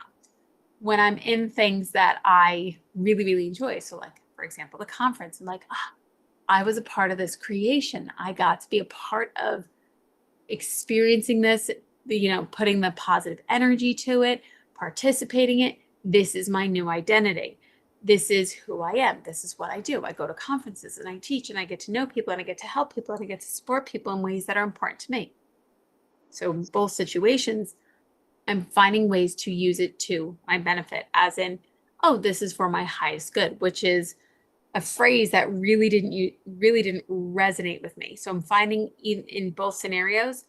When I'm in things that I really, really enjoy. So like, for example, the conference, I'm like, I was a part of this creation. I got to be a part of experiencing this, putting the positive energy to it, participating in it. This is my new identity. This is who I am. This is what I do. I go to conferences and I teach and I get to know people and I get to help people and I get to support people in ways that are important to me. So in both situations, I'm finding ways to use it to my benefit, as in, oh, this is for my highest good, which is a phrase that really didn't resonate with me. So I'm finding in both scenarios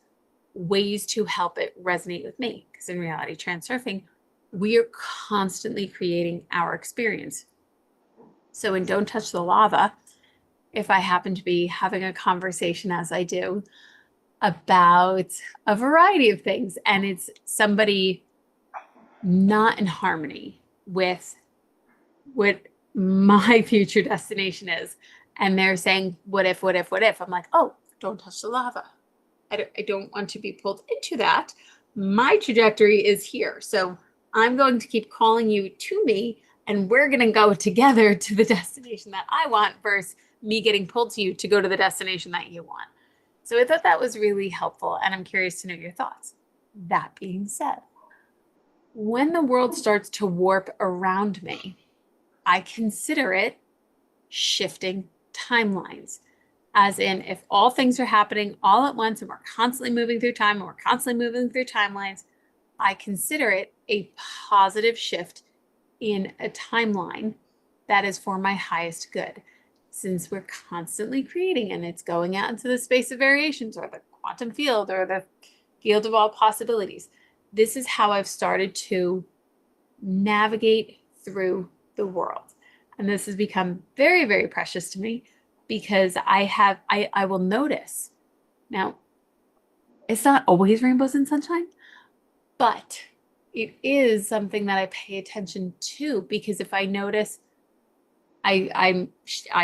ways to help it resonate with me. Because in reality transurfing, we are constantly creating our experience. So in Don't Touch the Lava, if I happen to be having a conversation, as I do, about a variety of things, and it's somebody not in harmony with what my future destination is, and they're saying, what if, I'm like, oh, don't touch the lava. I don't want to be pulled into that. My trajectory is here. So I'm going to keep calling you to me, and we're going to go together to the destination that I want versus me getting pulled to you to go to the destination that you want. So I thought that was really helpful, and I'm curious to know your thoughts. That being said, when the world starts to warp around me, I consider it shifting timelines. As in, if all things are happening all at once and we're constantly moving through time and we're constantly moving through timelines, I consider it a positive shift in a timeline that is for my highest good. Since we're constantly creating and it's going out into the space of variations or the quantum field or the field of all possibilities, this is how I've started to navigate through the world. And this has become very, very precious to me because I will notice. Now, it's not always rainbows and sunshine, but it is something that I pay attention to, because if I notice I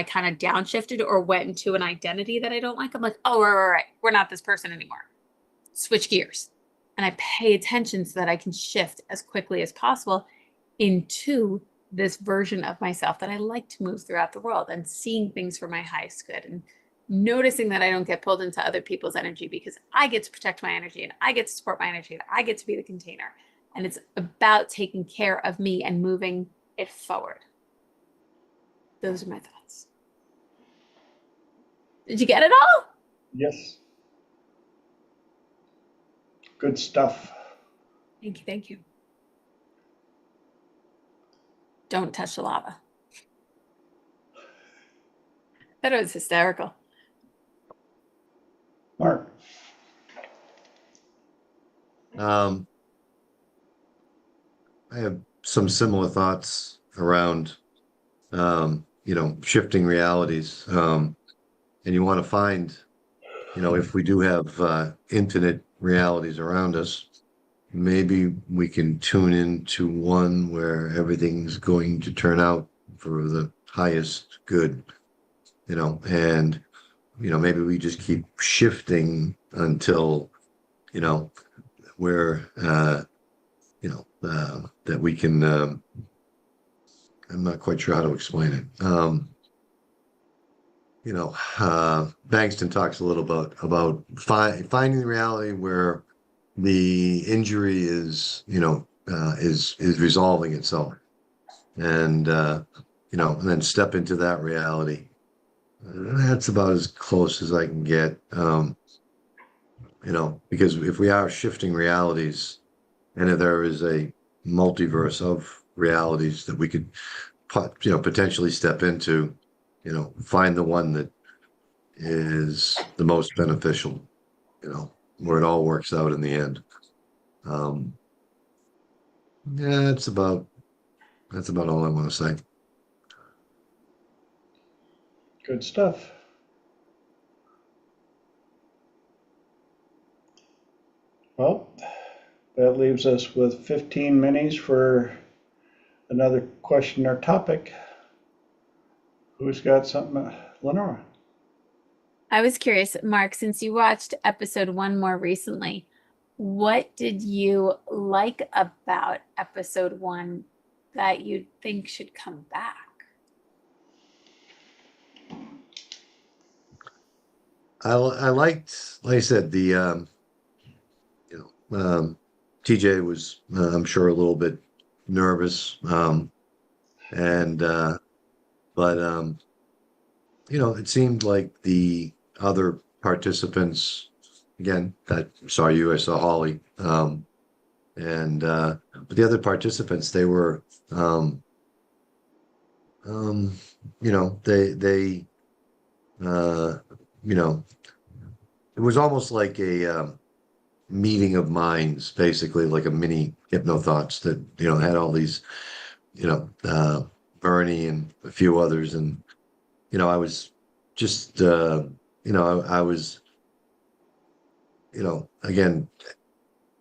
kind of downshifted or went into an identity that I don't like, I'm like, oh, right. We're not this person anymore. Switch gears. And I pay attention so that I can shift as quickly as possible into this version of myself that I like to move throughout the world, and seeing things for my highest good, and noticing that I don't get pulled into other people's energy, because I get to protect my energy and I get to support my energy and I get to be the container. And it's about taking care of me and moving it forward. Those are my thoughts. Did you get it all? Yes. Good stuff. Thank you. Thank you. Don't touch the lava. That was hysterical. Mark. I have some similar thoughts around, shifting realities. And you want to find, if we do have infinite realities around us, maybe we can tune into one where everything's going to turn out for the highest good, and, maybe we just keep shifting until, we're, that we can, I'm not quite sure how to explain it. Bankston talks a little about finding the reality where the injury is resolving itself, and and then step into that reality. That's about as close as I can get. Because if we are shifting realities, and if there is a multiverse of realities that we could potentially step into, find the one that is the most beneficial, where it all works out in the end. Yeah, that's about all I want to say. Good stuff. Well, that leaves us with 15 minis for another question or topic. Who's got something? Lenora. I was curious, Mark, since you watched episode 1 more recently, what did you like about episode 1 that you think should come back? I liked, like I said, the TJ was, I'm sure, a little bit nervous, and but it seemed like the other participants, again, I saw you, I saw Holly, and but the other participants, they were, they uh, you know, it was almost like a meeting of minds, basically, like a mini hypnothoughts that had all these, Bernie and a few others, and I was just, I was, again,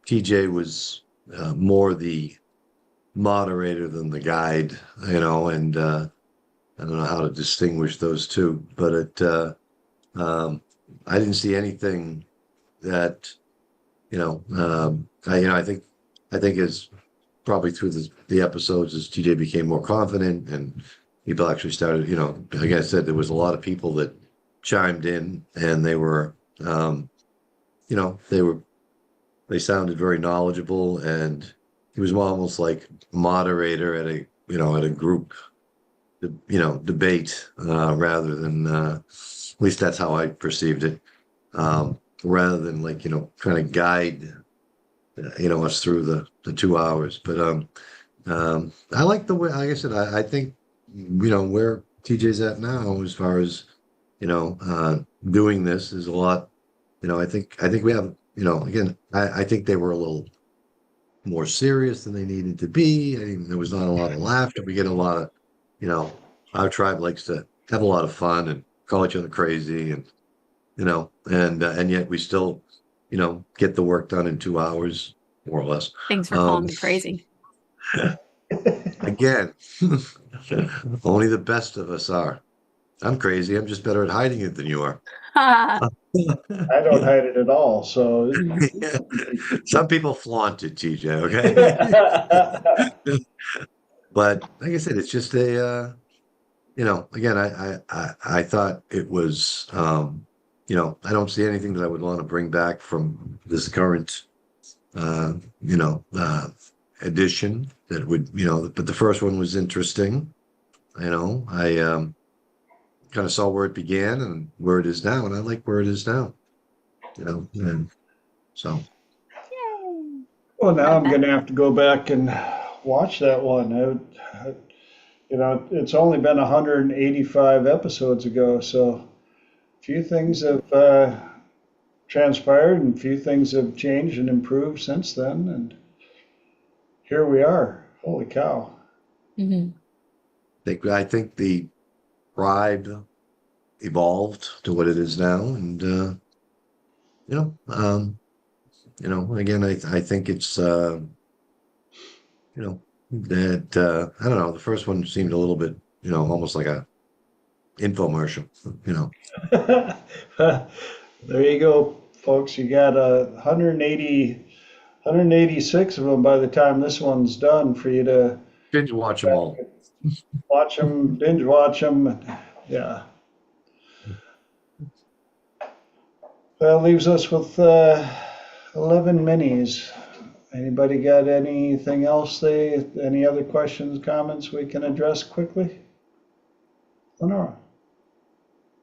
TJ was more the moderator than the guide, and I don't know how to distinguish those two, but I didn't see anything that, I think as probably through the episodes as TJ became more confident and people actually started, like I said, there was a lot of people that chimed in and they were, they sounded very knowledgeable, and he was almost like moderator at a group, debate, rather than, at least that's how I perceived it, rather than like, kind of guide, us through the 2 hours. But I like the way, like I said, I think, where TJ's at now as far as, doing this is a lot, I think we have, again, I think they were a little more serious than they needed to be. I mean, there was not a lot of laughter. We get a lot of, our tribe likes to have a lot of fun and call each other crazy, and and yet we still, get the work done in 2 hours, more or less. Thanks for calling me crazy. Again, only the best of us are. I'm crazy. I'm just better at hiding it than you are. I don't hide it at all. So, Some people flaunt it, TJ. Okay. But like I said, it's just a, again, I thought it was, I don't see anything that I would want to bring back from this current, uh, you know, uh, edition that would, but the first one was interesting. I kind of saw where it began and where it is now, and I like where it is now, and so. well, now I'm Okay. going to have to go back and watch that one. It's only been 185 episodes ago, so a few things have transpired and a few things have changed and improved since then. And here we are. Holy cow. Mhm. I think the tribe evolved to what it is now, and you know, um, again, I think it's that I don't know. The first one seemed a little bit, almost like a infomercial. There you go, folks. You got 186 of them by the time this one's done for you to Binge watch them all. watch them, binge watch them. Yeah. That leaves us with 11 minis. Anybody got anything else any other questions, comments we can address quickly? Lenora.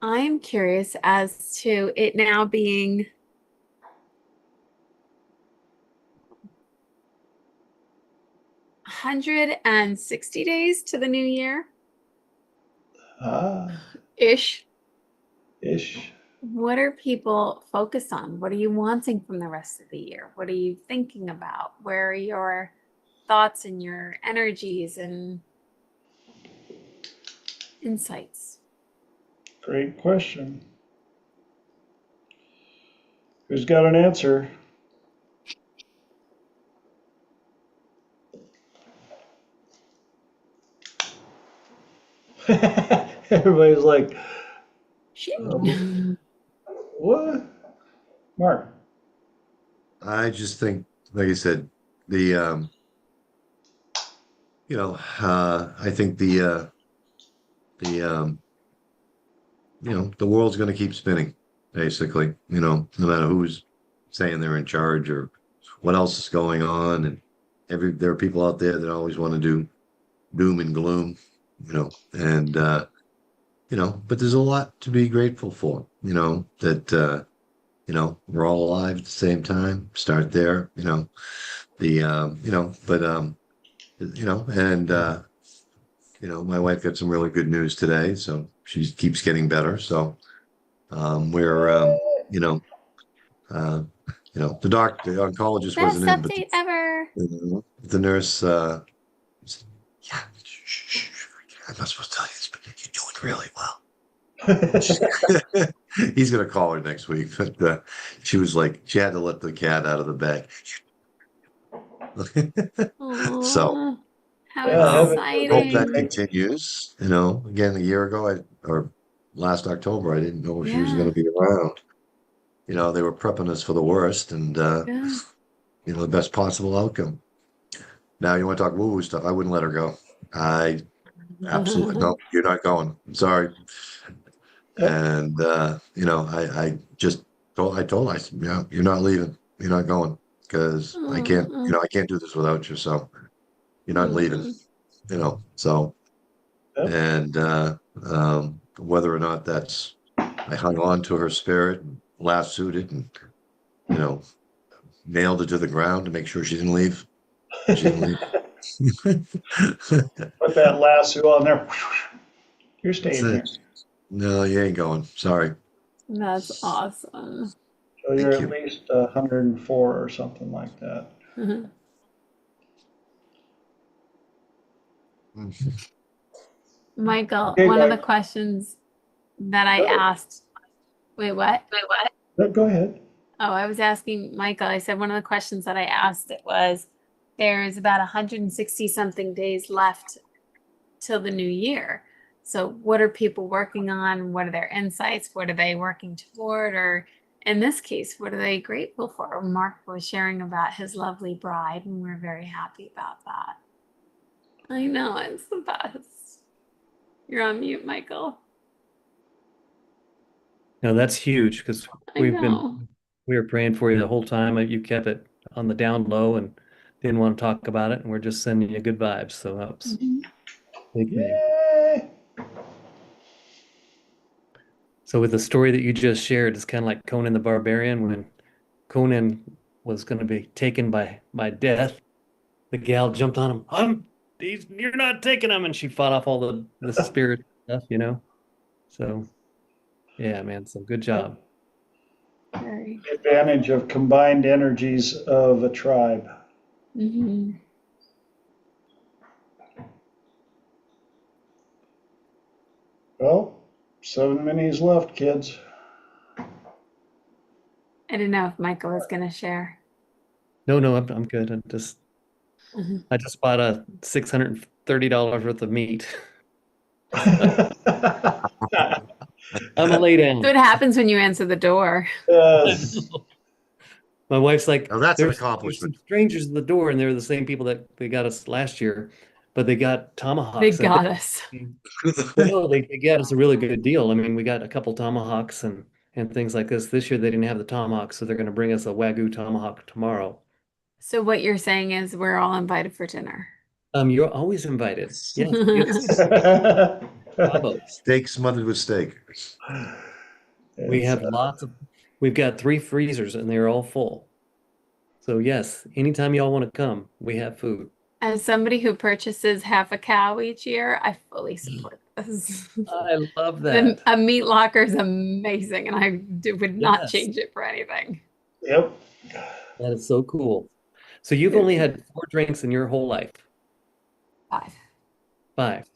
I'm curious as to it now being 160 days to the new year Ah, ish. ish. What are people focused on? What are you wanting from the rest of the year? What are you thinking about? Where are your thoughts and your energies and insights? Great question. Who's got an answer? Everybody's like, what? Mark. I just think, like I said, the I think the the world's going to keep spinning, basically. No matter who's saying they're in charge or what else is going on, and there are people out there that always want to do doom and gloom, and but there's a lot to be grateful for, that we're all alive at the same time. Start there, the but and my wife got some really good news today, so she keeps getting better. So we're uh, the oncologist Best wasn't in, but update ever. the nurse said, yeah, I'm not supposed to tell you this, but you're doing really well. He's gonna call her next week, but she was like, she had to let the cat out of the bag. So Aw, how Yeah, hope that exciting. continues. Again, a year ago, or last October, I didn't know if she was going Yeah. to be around. They were prepping us for the worst, and Yeah. the best possible outcome. Now, you want to talk woo-woo stuff? I wouldn't let her go. I absolutely no. You're not going. I'm sorry. And I just told her, I said, yeah, you're not leaving. You're not going because I can't. I can't do this without you. So you're not leaving. So. Yep. And whether or not I hung on to her spirit and lassoed it and, nailed it to the ground to make sure she didn't leave. She didn't leave. Put that lasso on there. You're staying here. No, you ain't going. Sorry. That's awesome. So you're Thank at you. least 104 or something like that. Michael, Okay, one of the Mike. questions that I Go ahead. asked, wait, what? Go ahead. Oh, I was asking Michael, I said one of the questions that I asked it was there's about 160 something days left till the new year. So what are people working on? What are their insights? What are they working toward? Or in this case, what are they grateful for? Mark was sharing about his lovely bride, and we're very happy about that. I know, it's the best. You're on mute, Michael. No, that's huge because I we know. were praying for you the whole time. You kept it on the down low and didn't want to talk about it, and we're just sending you good vibes. So that was Mhm. a big thing. Yay! So with the story that you just shared, it's kind of like Conan the Barbarian when Conan was going to be taken by death. The gal jumped on him. You're not taking him, and she fought off all the spirit stuff, So yeah, man. So good job. Very. The advantage of combined energies of a tribe. Mm-hmm. Well, 7 minis left, kids. I didn't know if Michael was going to share. No, I'm good. I just bought a $630 worth of meat. I'm a lay down. So what happens when you answer the door? Yes. My wife's like, Now that's an there's some accomplishment. strangers at the door, and they're the same people that they got us last year, but they got They tomahawks. got us. Well, no, they got us a really good deal. I mean, we got a couple tomahawks and things like this. This year they didn't have the tomahawk, so they're going to bring us a Wagyu tomahawk tomorrow. So what you're saying is we're all invited for dinner. You're always invited. Yes, yes. Bravo. Steak smothered with steak. We It's, have we've got 3 freezers and they're all full. So yes, anytime y'all want to come, we have food. As somebody who purchases half a cow each year, I fully support I love The, that. a meat locker is amazing, and would not Yes, change it for anything. Yep. that is so cool. So you've only had 4 drinks in your whole life. 5. 5.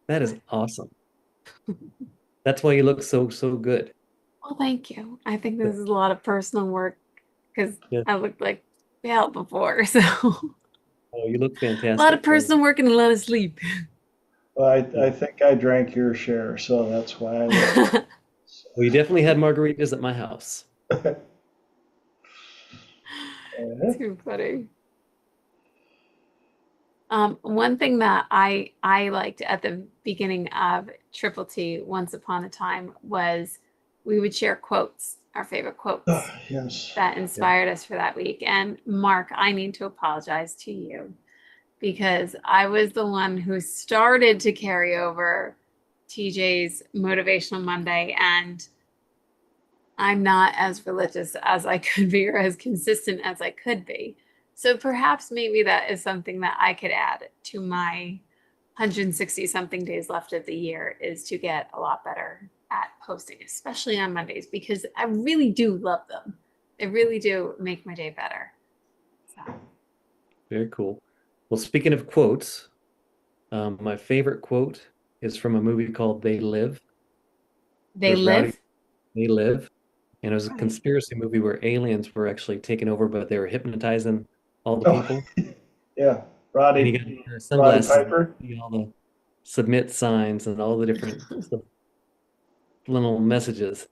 That is awesome. That's why you look so good. Well, thank you. I think this is a lot of personal work because Yeah. I looked like hell before, so Oh, you look a lot of fantastic. personal work and a lot of sleep. Well, I think I drank your share, so that's why I look. Well, you definitely had margaritas at my house. Too funny. One thing that I liked at the beginning of Triple T once upon a time was we would share quotes, our favorite quotes Yes. that inspired us for that week. And Mark, I need to apologize to you because I was the one who started to carry over TJ's Motivational Monday, and I'm not as religious as I could be or as consistent as I could be. So perhaps maybe that is something that I could add to my 160 something days left of the year, is to get a lot better at posting, especially on Mondays, because I really do love them. They really do make my day better. So. Very cool. Well, speaking of quotes, my favorite quote is from a movie called They Live. They With Rowdy, live. They Live. And it was a Right. conspiracy movie where aliens were actually taking over, but they were hypnotizing all the Oh, people. yeah. And you got to wear Roddy sunglasses and Piper. see all the submit signs and all the different little messages.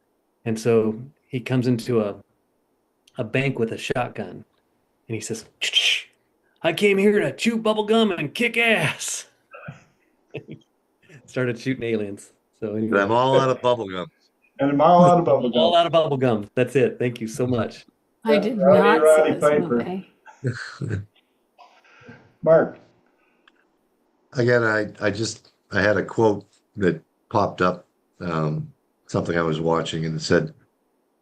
And so he comes into a bank with a shotgun and he says, I came here to chew bubble gum and kick ass. Started shooting aliens. So But anyway, I'm all out of bubble gum. And a mile out of bubble all gum. out of bubble gum. That's it. Thank you so much. I did Rowdy not see Roddy this Piper. movie. Mark. Again, I had a quote that popped up, something I was watching, and it said,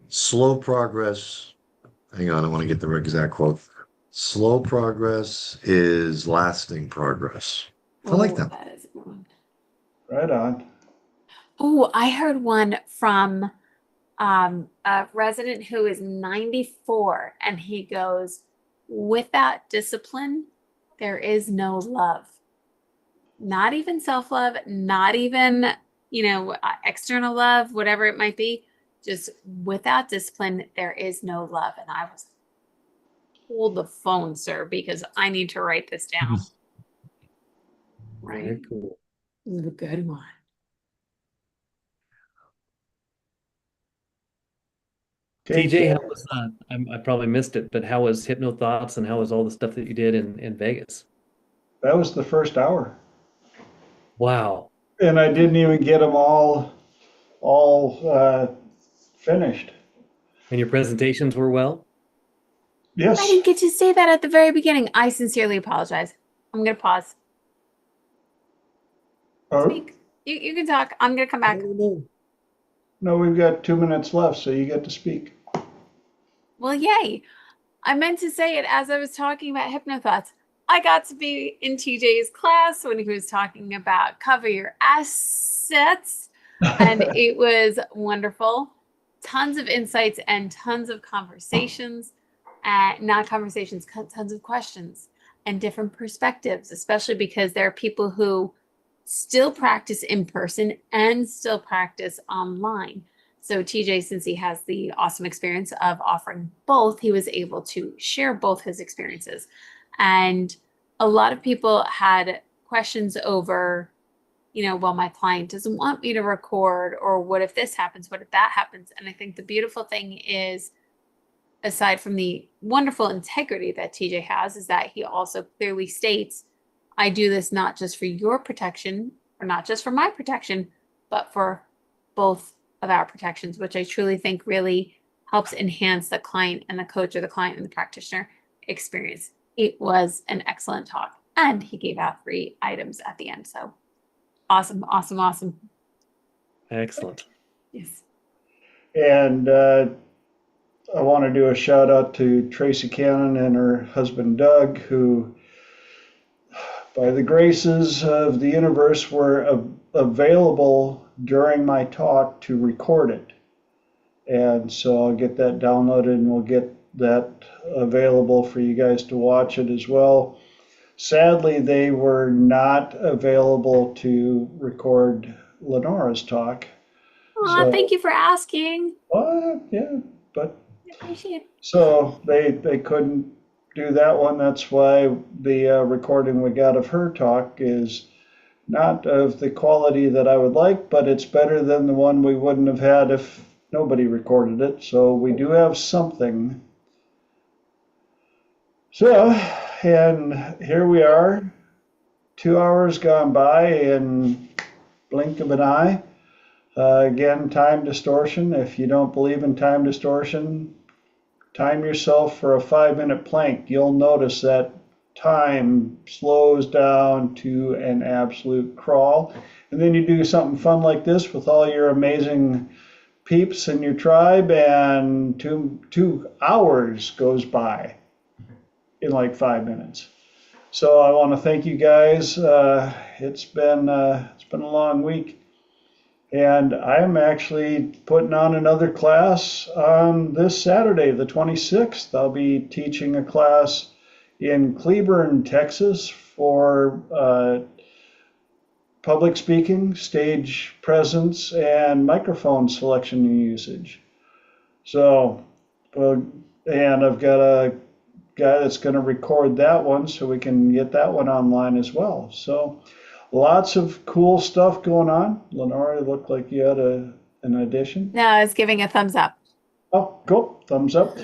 slow progress. Hang on, I want to get the exact quote. Slow progress is lasting progress. I like Oh, that. that is a good one. Right on. Oh, I heard one from a resident who is 94, and he goes, without discipline, there is no love. Not even self-love, not even, external love, whatever it might be. Just without discipline, there is no love. And I was, hold the phone, sir, because I need to write this down. Very Right? cool. This is a good one. Take TJ, how care. was I probably missed it, but how was Hypnothoughts and how was all the stuff that you did in Vegas? That was the first hour. Wow. And I didn't even get them all finished. And your presentations were well? I Yes. didn't get to say that at the very beginning. I sincerely apologize. I'm going to pause. Oh, Speak. You can talk. I'm going to come back. no, we've got 2 minutes left, so you get to speak. Well, yay. I meant to say it as I was talking about Hypnothoughts. I got to be in TJ's class when he was talking about cover your assets, and it was wonderful. Tons of insights and tons of conversations, not conversations, tons of questions and different perspectives, especially because there are people who still practice in person and still practice online. So TJ, since he has the awesome experience of offering both, he was able to share both his experiences. And a lot of people had questions over, well, my client doesn't want me to record, or what if this happens? What if that happens? And I think the beautiful thing is, aside from the wonderful integrity that TJ has, is that he also clearly states, I do this not just for your protection or not just for my protection, but for both of our protections, which I truly think really helps enhance the client and the coach, or the client and the practitioner experience. It was an excellent talk, and he gave out free items at the end. So awesome, awesome, awesome. Excellent. Yes. And I want to do a shout out to Tracy Cannon and her husband Doug, who by the graces of the universe, were available during my talk to record it. And so I'll get that downloaded and we'll get that available for you guys to watch it as well. Sadly, they were not available to record Lenora's talk. Aw, thank you for asking. Yeah, but I appreciate it. so they couldn't do that one. That's why the recording we got of her talk is not of the quality that I would like, but it's better than the one we wouldn't have had if nobody recorded it. So we do have something. So, and here we are, 2 hours gone by in blink of an eye. Again, time distortion. If you don't believe in time distortion, time yourself for a 5-minute plank. You'll notice that time slows down to an absolute crawl. And then you do something fun like this with all your amazing peeps in your tribe, and 2 hours goes by in like 5 minutes. So I want to thank you guys. It's been a long week. And I'm actually putting on another class on this Saturday, the 26th. I'll be teaching a class in Cleburne, Texas for public speaking, stage presence, and microphone selection and usage. So, well, and I've got a guy that's going to record that one so we can get that one online as well. So, lots of cool stuff going on. Lenora, it looked like you had an addition. No, I was giving a thumbs up. Oh, cool. Thumbs up.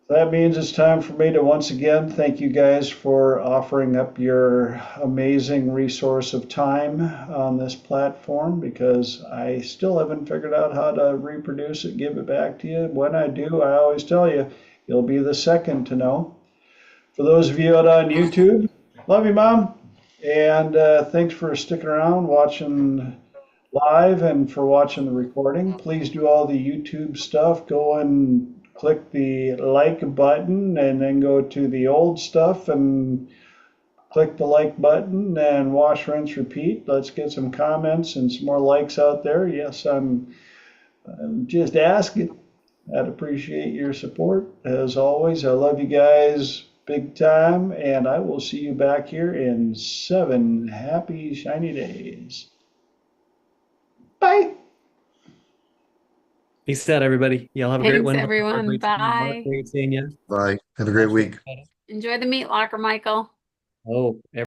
That means it's time for me to once again thank you guys for offering up your amazing resource of time on this platform, because I still haven't figured out how to reproduce it, give it back to you. When I do, I always tell you, you'll be the second to know. For those of you out on YouTube, love you, Mom. And thanks for sticking around, watching live, and for watching the recording. Please do all the YouTube stuff. Go and click the like button, and then go to the old stuff and click the like button, and wash, rinse, repeat. Let's get some comments and some more likes out there. Yes, I'm just asking. I'd appreciate your support. As always, I love you guys big time, and I will see you back here in 7 happy, shiny days. Bye. Peace out, everybody. Y'all have a great Thanks, one. everyone. Great seeing you, Mark. Bye. Great seeing you. Bye. Have a great week. Enjoy the meat locker, Michael. Oh,